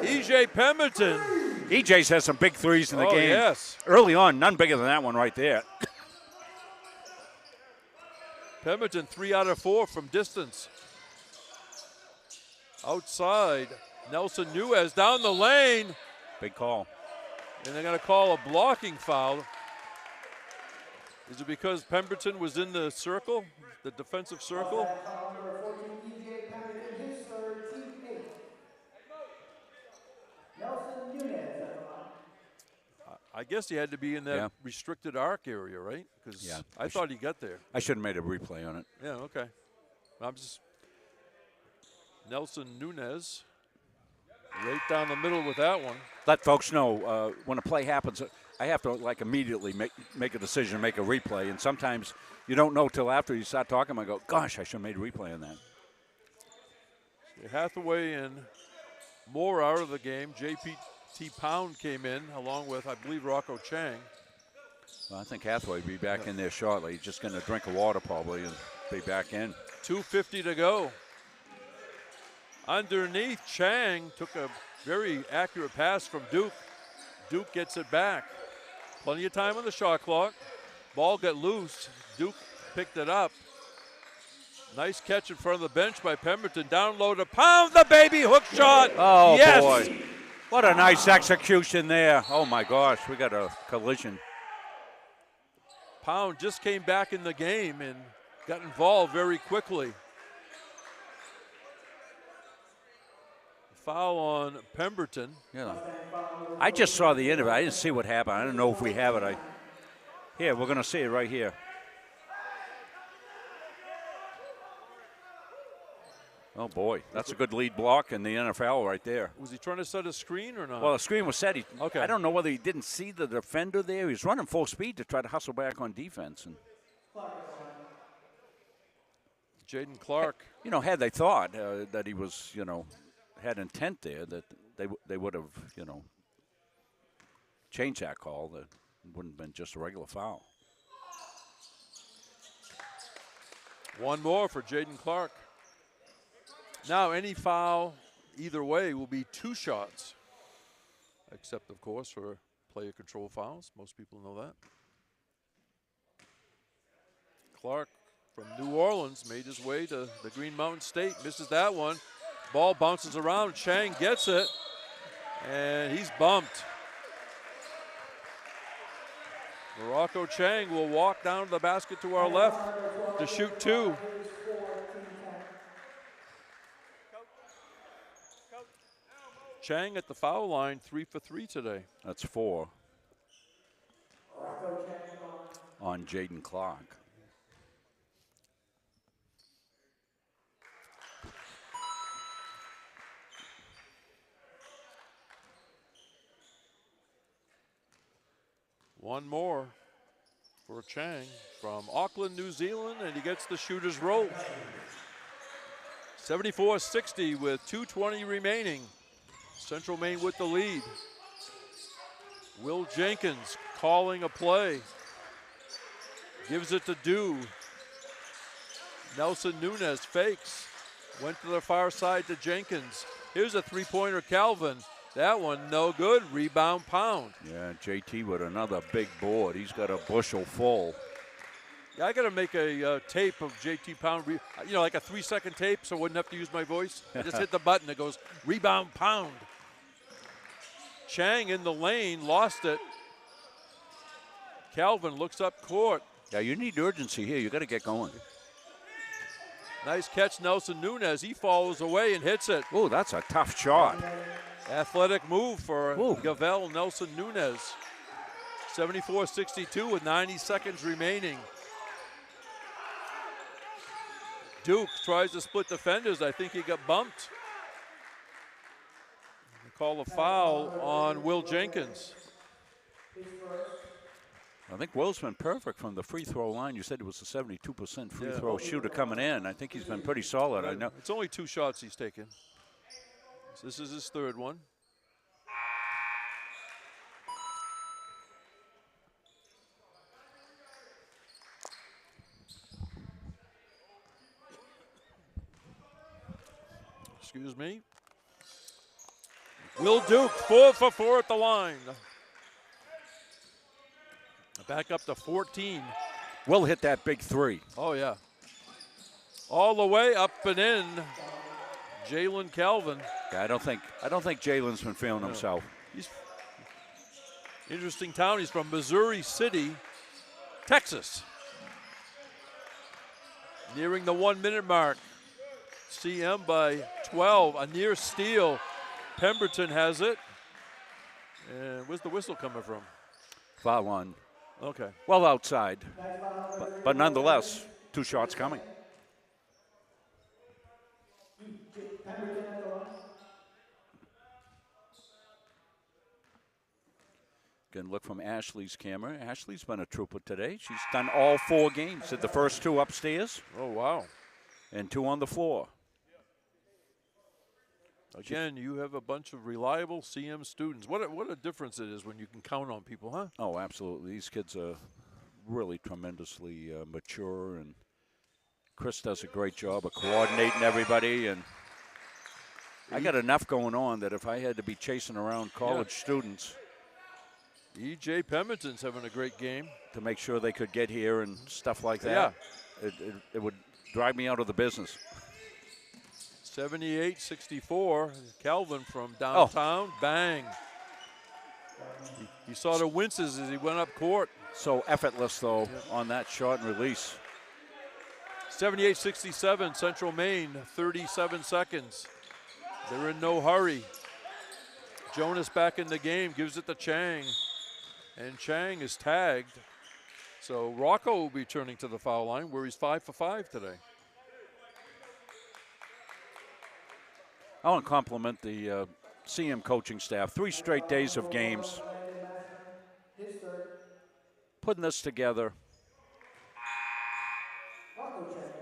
EJ Pemberton EJ's has some big threes in the game. Yes. Early on, none bigger than that one right there. Pemberton 3 out of 4 from distance. Outside, Nelson Nuez down the lane. Big call. And they're going to call a blocking foul. Is it because Pemberton was in the circle, the defensive circle? I guess he had to be in that restricted arc area, right? Because I thought he got there. I should have made a replay on it. Yeah, okay. I'm just Nelson Nunes right down the middle with that one. Let folks know when a play happens, I have to like immediately make a decision, make a replay, and sometimes you don't know till after you start talking. I go, gosh, I should have made a replay on that. Hathaway and Moore out of the game. J.P.T. Pound came in along with, I believe, Rocco Chang. Well, I think Hathaway will be back in there shortly. He's just going to drink a water probably and be back in. 2:50 to go. Underneath, Chang took a very accurate pass from Duke. Duke gets it back. Plenty of time on the shot clock. Ball got loose. Duke picked it up. Nice catch in front of the bench by Pemberton. Down low to Pound, the baby hook shot. Oh, yes! boy. What a nice execution there. Oh, my gosh, we got a collision. Pound just came back in the game and got involved very quickly. Foul on Pemberton. Yeah. I just saw the end of it. I didn't see what happened. I don't know if we have it. Here, we're going to see it right here. Oh, boy. That's a good lead block in the NFL right there. Was he trying to set a screen or not? Well, the screen was set. Okay. I don't know whether he didn't see the defender there. He was running full speed to try to hustle back on defense. And Jaden Clark. You know, had they thought that he was, had intent there, that they would have, changed that call. That wouldn't have been just a regular foul. One more for Jaden Clark. Now, any foul either way will be 2 shots, except, of course, for player control fouls. Most people know that. Clark from New Orleans made his way to the Green Mountain State, misses that one. Ball bounces around, Chang gets it, and he's bumped. Morocco Chang will walk down to the basket to our left to shoot 2. Chang at the foul line, 3 for 3 today. That's 4 on Jaden Clark. One more for Chang from Auckland, New Zealand, and he gets the shooter's roll. 74-60 with 2:20 remaining. Central Maine with the lead. Will Jenkins calling a play. Gives it to Dew. Nelson Nunes fakes. Went to the far side to Jenkins. Here's a three-pointer, Calvin. That one no good. Rebound Pound. Yeah, JT with another big board. He's got a bushel full. Yeah, I got to make a tape of JT Pound, like a 3-second tape so I wouldn't have to use my voice. I just hit the button. It goes, rebound Pound. Chang in the lane, lost it. Calvin looks up court. Yeah, you need urgency here. You got to get going. Nice catch, Nelson Nunes. He follows away and hits it. Oh, that's a tough shot. Athletic move for Gavel Nelson Nunes. 74-62 with 90 seconds remaining. Duke tries to split defenders. I think he got bumped. They call a foul on Will Jenkins. I think Will's been perfect from the free throw line. You said it was a 72% free throw shooter coming in. I think he's been pretty solid. I know. It's only 2 shots he's taken. So this is his 3rd one. Excuse me. Will Duke, 4 for 4 at the line. Back up to 14. Will hit that big three. Oh, yeah. All the way up and in. Jalen Calvin. Yeah, I don't think Jalen's been feeling himself. He's interesting town. He's from Missouri City, Texas. Nearing the 1 minute mark. CM by 12. A near steal. Pemberton has it. And where's the whistle coming from? Foul on. Okay. Well outside. But nonetheless, 2 shots coming. Again, look from Ashley's camera. Ashley's been a trooper today. She's done all 4 games. Did the first 2 upstairs. Oh, wow. And 2 on the floor. Again, you have a bunch of reliable CM students. What a difference it is when you can count on people, huh? Oh, absolutely. These kids are really tremendously mature, and Chris does a great job of coordinating everybody. And I got enough going on that if I had to be chasing around college students. E.J. Pemberton's having a great game. To make sure they could get here and stuff like that. Yeah. It would drive me out of the business. 78-64. Calvin from downtown. Oh. Bang. He sort of winces as he went up court. So effortless, though, on that shot and release. 78-67. Central Maine, 37 seconds. They're in no hurry. Jonas back in the game, gives it to Chang. And Chang is tagged. So Rocco will be turning to the foul line where he's 5 for 5 today. I want to compliment the CM coaching staff. 3 straight days of games. Putting this together.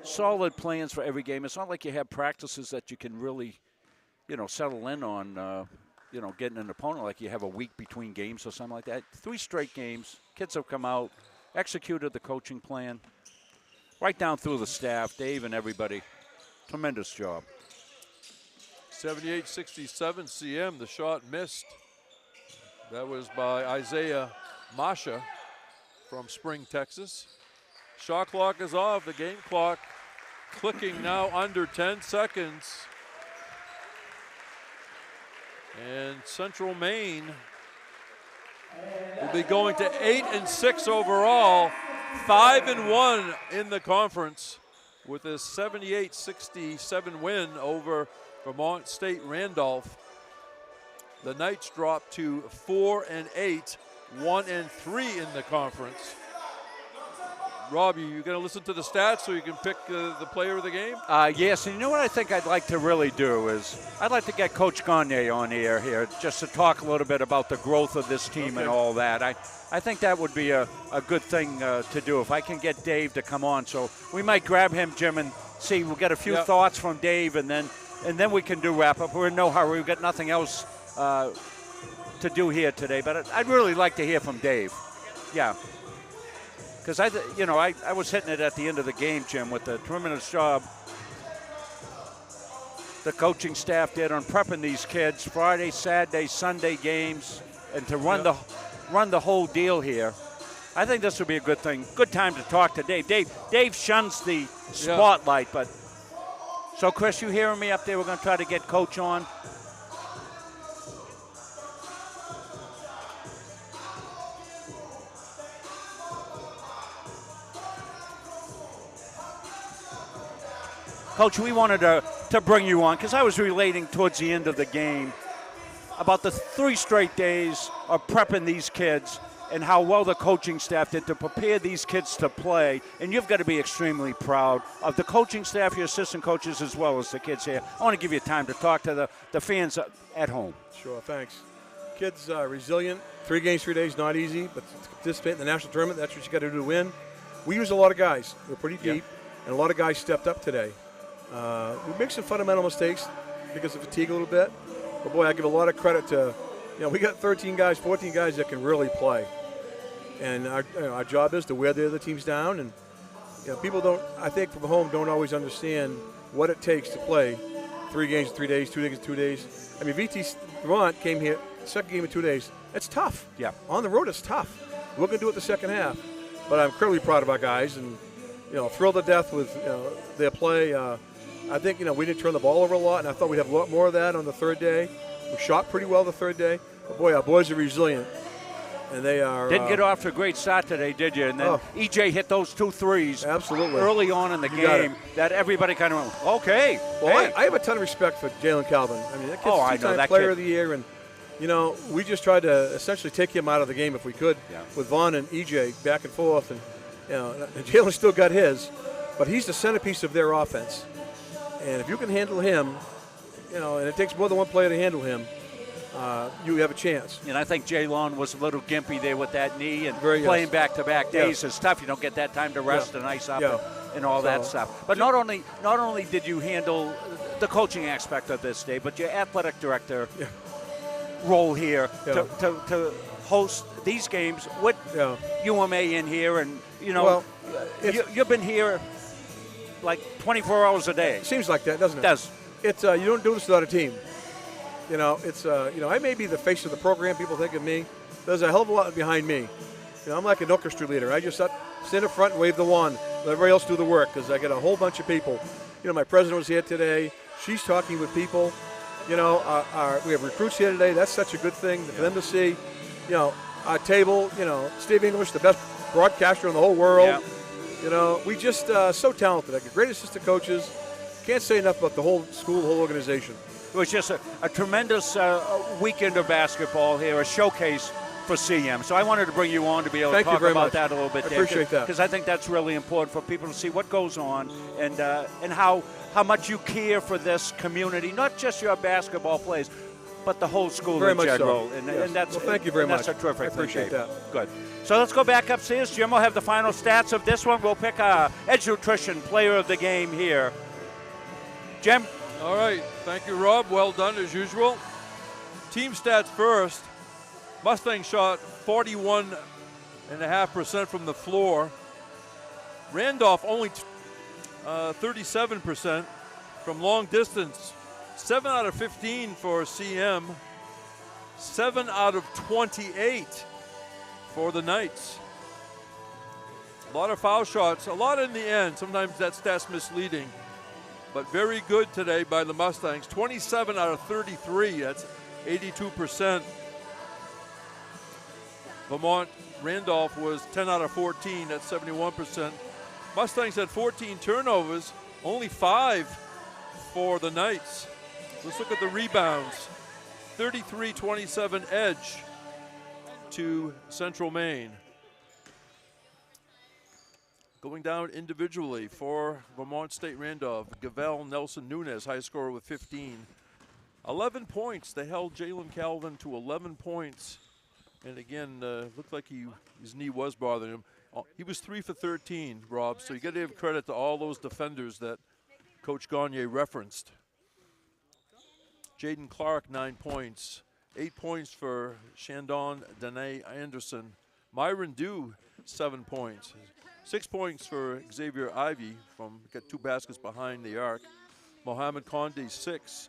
Solid plans for every game. It's not like you have practices that you can really, settle in on, getting an opponent like you have a week between games or something like that. 3 straight games. Kids have come out, executed the coaching plan. Right down through the staff, Dave and everybody. Tremendous job. 78-67 CM, the shot missed. That was by Isaiah Masha from Spring, Texas. Shot clock is off, the game clock clicking now under 10 seconds. And Central Maine will be going to 8-6 overall, 5-1 in the conference with a 78-67 win over Vermont State Randolph. The Knights dropped to 4-8, 1-3 in the conference. Rob, you going to listen to the stats so you can pick the player of the game? Yes, and you know what I think I'd like to really do is I'd like to get Coach Gagne on air here just to talk a little bit about the growth of this team and all that. I think that would be a good thing to do if I can get Dave to come on. So we might grab him, Jim, and see. We'll get a few thoughts from Dave, and then we can do wrap-up. We're in no hurry. We've got nothing else to do here today, but I'd really like to hear from Dave. Yeah. Because I was hitting it at the end of the game, Jim, with the tremendous job the coaching staff did on prepping these kids Friday, Saturday, Sunday games, and to run the whole deal here. I think this would be a good thing. Good time to talk to Dave. Dave shuns the spotlight, but so Chris, you hearing me up there? We're going to try to get Coach on. Coach, we wanted to bring you on because I was relating towards the end of the game about the 3 straight days of prepping these kids and how well the coaching staff did to prepare these kids to play. And you've got to be extremely proud of the coaching staff, your assistant coaches, as well as the kids here. I want to give you time to talk to the fans at home. Sure, thanks. Kids are resilient. 3 games, 3 days, not easy, but to participate in the national tournament, that's what you got to do to win. We use a lot of guys. We're pretty deep, and a lot of guys stepped up today. We make some fundamental mistakes because of fatigue a little bit. But, boy, I give a lot of credit to, we got 13 guys, 14 guys that can really play. And our job is to wear the other teams down. And, people don't, I think from home, don't always understand what it takes to play 3 games in 3 days, 2 games in 2 days. I mean, Vermont came here, second game in 2 days. That's tough. Yeah. On the road, it's tough. We're going to do it the second half. But I'm incredibly proud of our guys and, thrilled to death with their play. I think, we didn't turn the ball over a lot, and I thought we'd have a lot more of that on the third day. We shot pretty well the third day. But, boy, our boys are resilient. And they are. Didn't get off to a great start today, did you? And then EJ hit those 2 threes absolutely early on in the game that everybody kind of went, okay. Well, hey. I have a ton of respect for Jalen Calvin. I mean, that kid's I know two-time that player kid. of the year, and we just tried to essentially take him out of the game if we could with Vaughn and EJ back and forth, and Jalen still got his, but he's the centerpiece of their offense. And if you can handle him, and it takes more than one player to handle him, you have a chance. And I think Jalen was a little gimpy there with that knee, and Very, playing back-to-back days Yes. is tough. You don't get that time to rest and ice up and all that stuff. But not only did you handle the coaching aspect of this day, but your athletic director role here to host these games with UMA in here, and you've been here like 24 hours a day. It seems like that, doesn't it? It does. It's you don't do this without a team. I may be the face of the program. People think of me. There's a hell of a lot behind me. I'm like an orchestra leader. I just stand up front and wave the wand. Let everybody else do the work because I got a whole bunch of people. My president was here today. She's talking with people. We have recruits here today. That's such a good thing for them to see. Our table. Steve English, the best broadcaster in the whole world. We just so talented. Like great assistant coaches. Can't say enough about the whole school, the whole organization. It was just a tremendous weekend of basketball here, a showcase for CM. So I wanted to bring you on to be able to talk about that a little bit. I appreciate that. Because I think that's really important for people to see what goes on and how much you care for this community, not just your basketball players, but the whole school very in much general. So. And that's thank you very much. That's a terrific I appreciate thing, that. Good. So let's go back upstairs. Jim will have the final stats of this one. We'll pick Edge Nutrition Player of the Game here. Jim? All right. Thank you, Rob. Well done, as usual. Team stats first. Mustangs shot 41.5% from the floor. Randolph only 37% from long distance. 7 out of 15 for CM. 7 out of 28 for the Knights. A lot of foul shots, a lot in the end. Sometimes that stat's misleading. But very good today by the Mustangs. 27 out of 33, that's 82%. Vermont Randolph was 10 out of 14, that's 71%. Mustangs had 14 turnovers, only 5 for the Knights. Let's look at the rebounds. 33-27 edge to Central Maine. Going down individually for Vermont State Randolph, Gavel Nelson Nunez, high scorer with 15. 11 points. They held Jalen Calvin to 11 points. And again, looked like his knee was bothering him. He was 3 for 13, Rob, so you got to give credit to all those defenders that Coach Gagne referenced. Jaden Clark, 9 points. 8 points for Shandon Danae Anderson. Myron Dew, 7 points. 6 points for Xavier Ivey got 2 baskets behind the arc. Mohamed Conde, 6,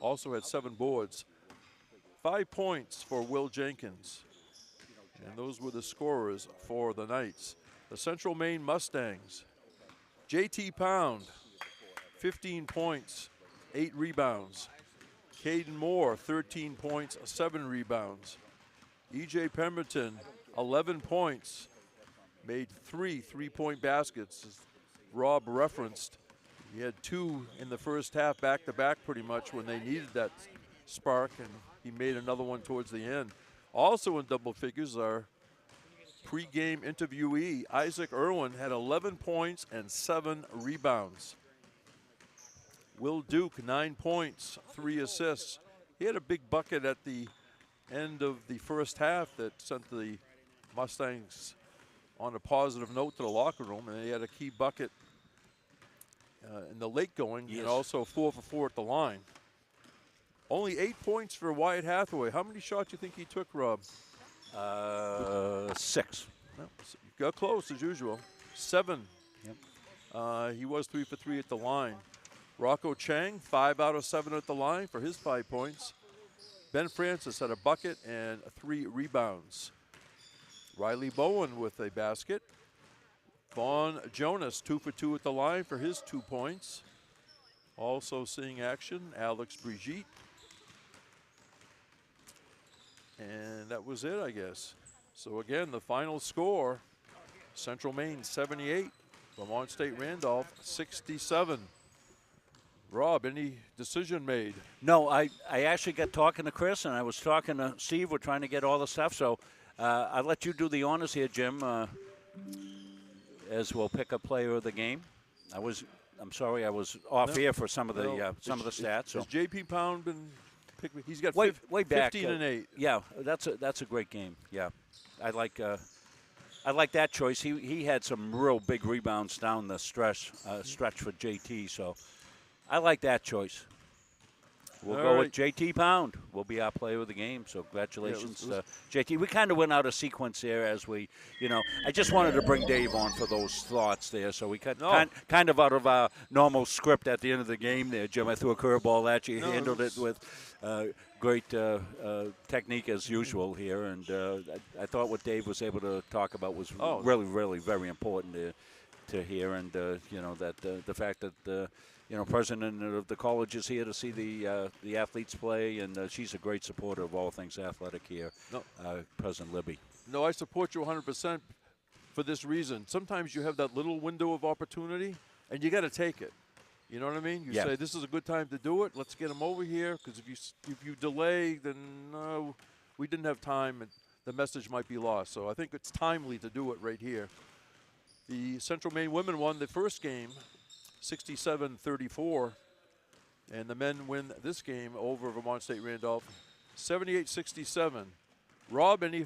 also had 7 boards. 5 points for Will Jenkins. And those were the scorers for the Knights. The Central Maine Mustangs. JT Pound, 15 points, 8 rebounds. Caden Moore, 13 points, 7 rebounds. EJ Pemberton, 11 points, made 3 3-point baskets. As Rob referenced, he had 2 in the first half, back-to-back pretty much when they needed that spark, and he made another one towards the end. Also in double figures, our pre-game interviewee, Isaac Irwin, had 11 points and 7 rebounds. Will Duke, 9 points, 3 assists. He had a big bucket at the end of the first half that sent the Mustangs on a positive note to the locker room, and he had a key bucket in the late going, and also 4 for 4 at the line. Only 8 points for Wyatt Hathaway. How many shots do you think he took, Rob? 6. Well, you got close as usual. 7. Yep. He was 3 for 3 at the line. Rocco Chang, 5 out of 7 at the line for his 5 points. Ben Francis had a bucket and 3 rebounds. Riley Bowen with a basket. Vaughn Jonas, 2 for 2 at the line for his 2 points. Also seeing action, Alex Brigitte. And that was it, I guess. So again, the final score, Central Maine 78, Vermont State Randolph 67. Rob, any decision made? No, I actually got talking to Chris, and I was talking to Steve. We're trying to get all the stuff, so I'll let you do the honors here, Jim, as we'll pick a player of the game. I'm sorry, I was off here for some of the stats. Has J.P. Pound been picked? He's got way back, 15 and 8. Yeah, that's a great game. Yeah, I like that choice. He had some real big rebounds down the stretch for JT. So I like that choice. We'll go with JT Pound. Will be our player of the game. So congratulations, JT. We kind of went out of sequence there as we, I just wanted to bring Dave on for those thoughts there. So we cut kind of out of our normal script at the end of the game there, Jim. I threw a curveball at you. You handled it with great technique as usual here. And I thought what Dave was able to talk about was really, really very important to hear. And, that the fact that president of the college is here to see the athletes play, and she's a great supporter of all things athletic here, President Libby. No, I support you 100% for this reason. Sometimes you have that little window of opportunity, and you got to take it. You know what I mean? You say, this is a good time to do it. Let's get them over here, because if you delay, then we didn't have time, and the message might be lost. So I think it's timely to do it right here. The Central Maine women won the first game, 67-34, and the men win this game over Vermont State Randolph 78-67. Rob, any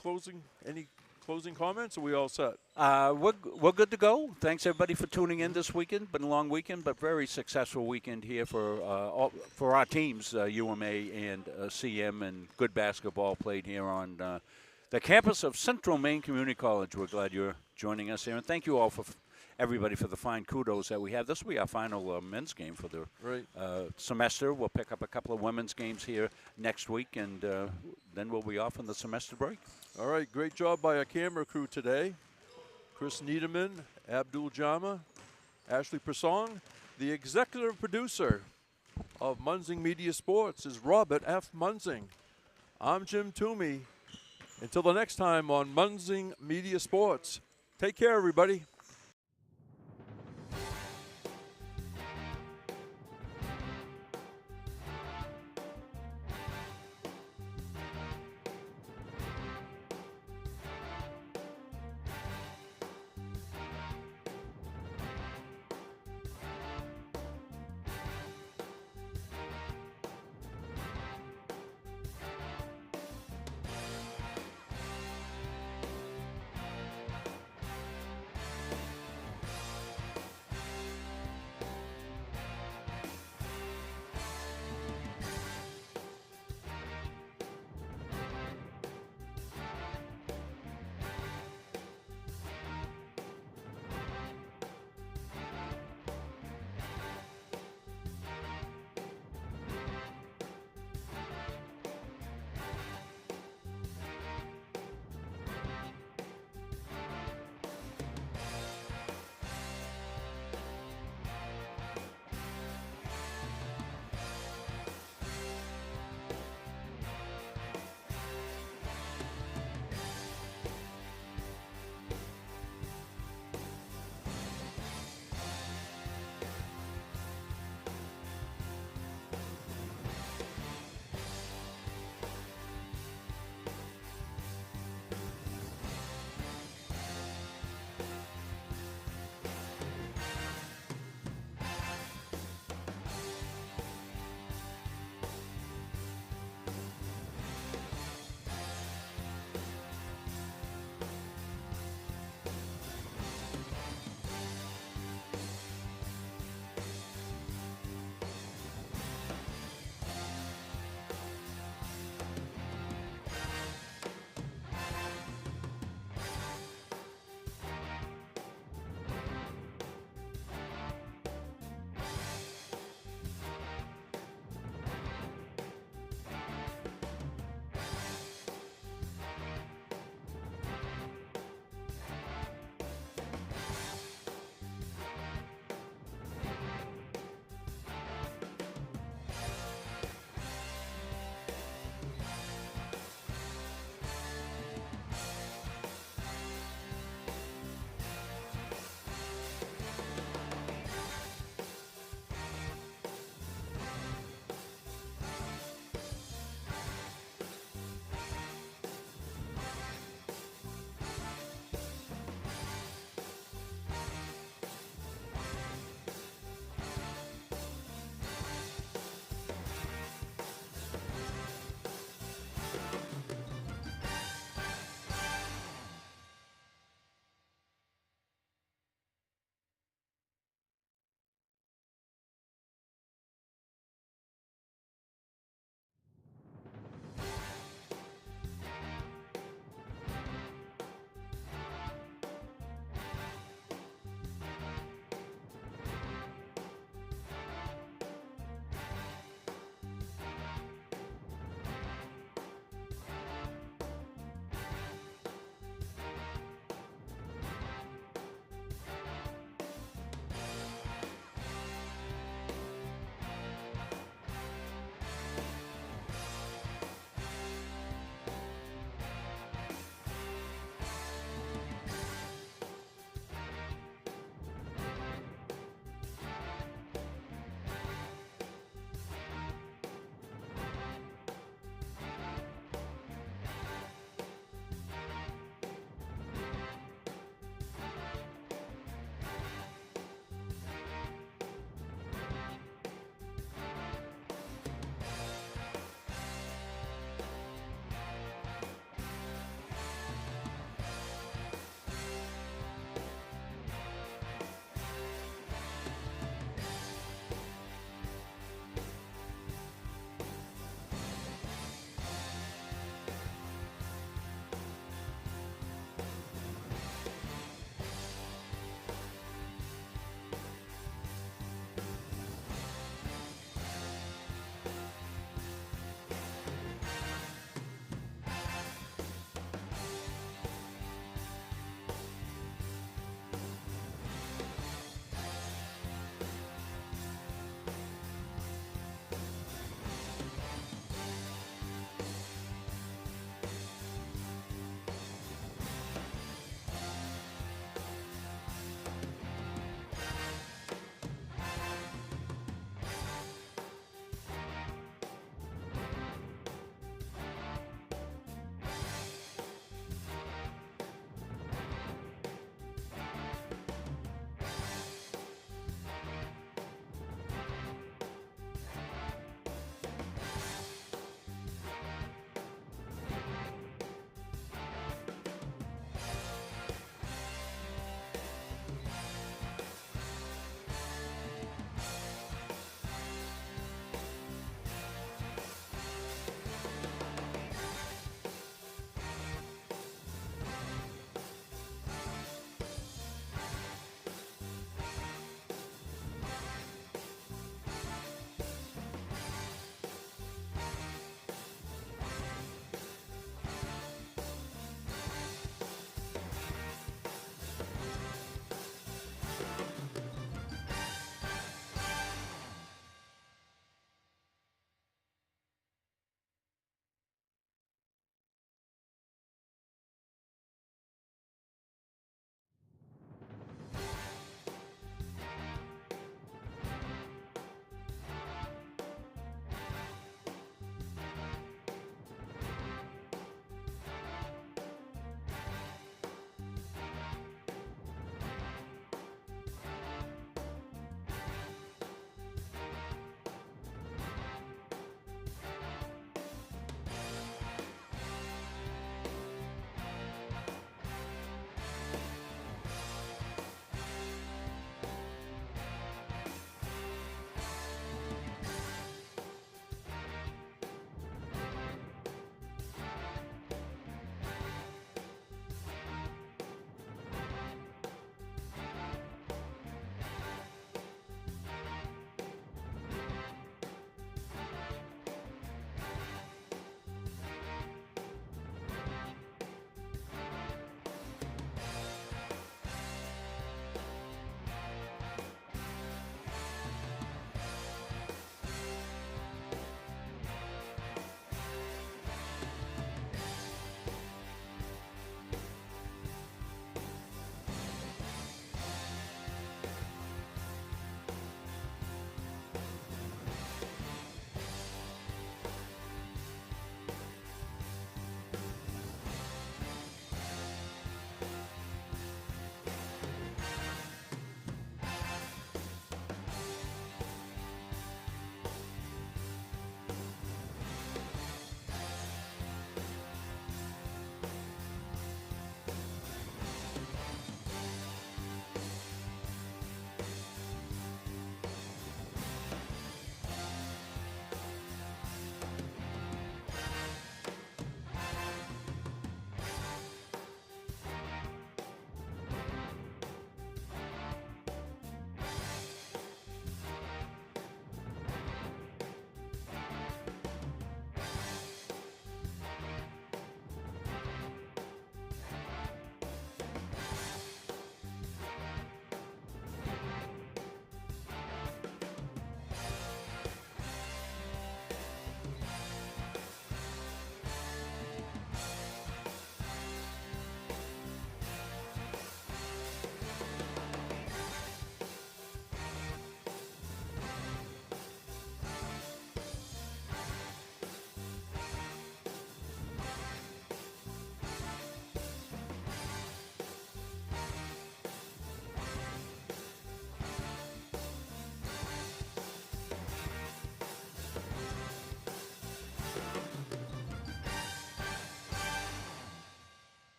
closing comments? Are we all set? We're good to go. Thanks everybody for tuning in this weekend. Been a long weekend, but very successful weekend here for our teams, UMA and CM, and good basketball played here on the campus of Central Maine Community College. We're glad you're joining us here, and thank you all for everybody for the fine kudos that we have. This will be our final men's game for the semester. We'll pick up a couple of women's games here next week, and then we'll be off on the semester break. All right, great job by our camera crew today. Chris Niederman, Abdul Jama, Ashley Persong. The executive producer of Munzing Media Sports is Robert F. Munzing. I'm Jim Toomey. Until the next time on Munzing Media Sports, take care, everybody.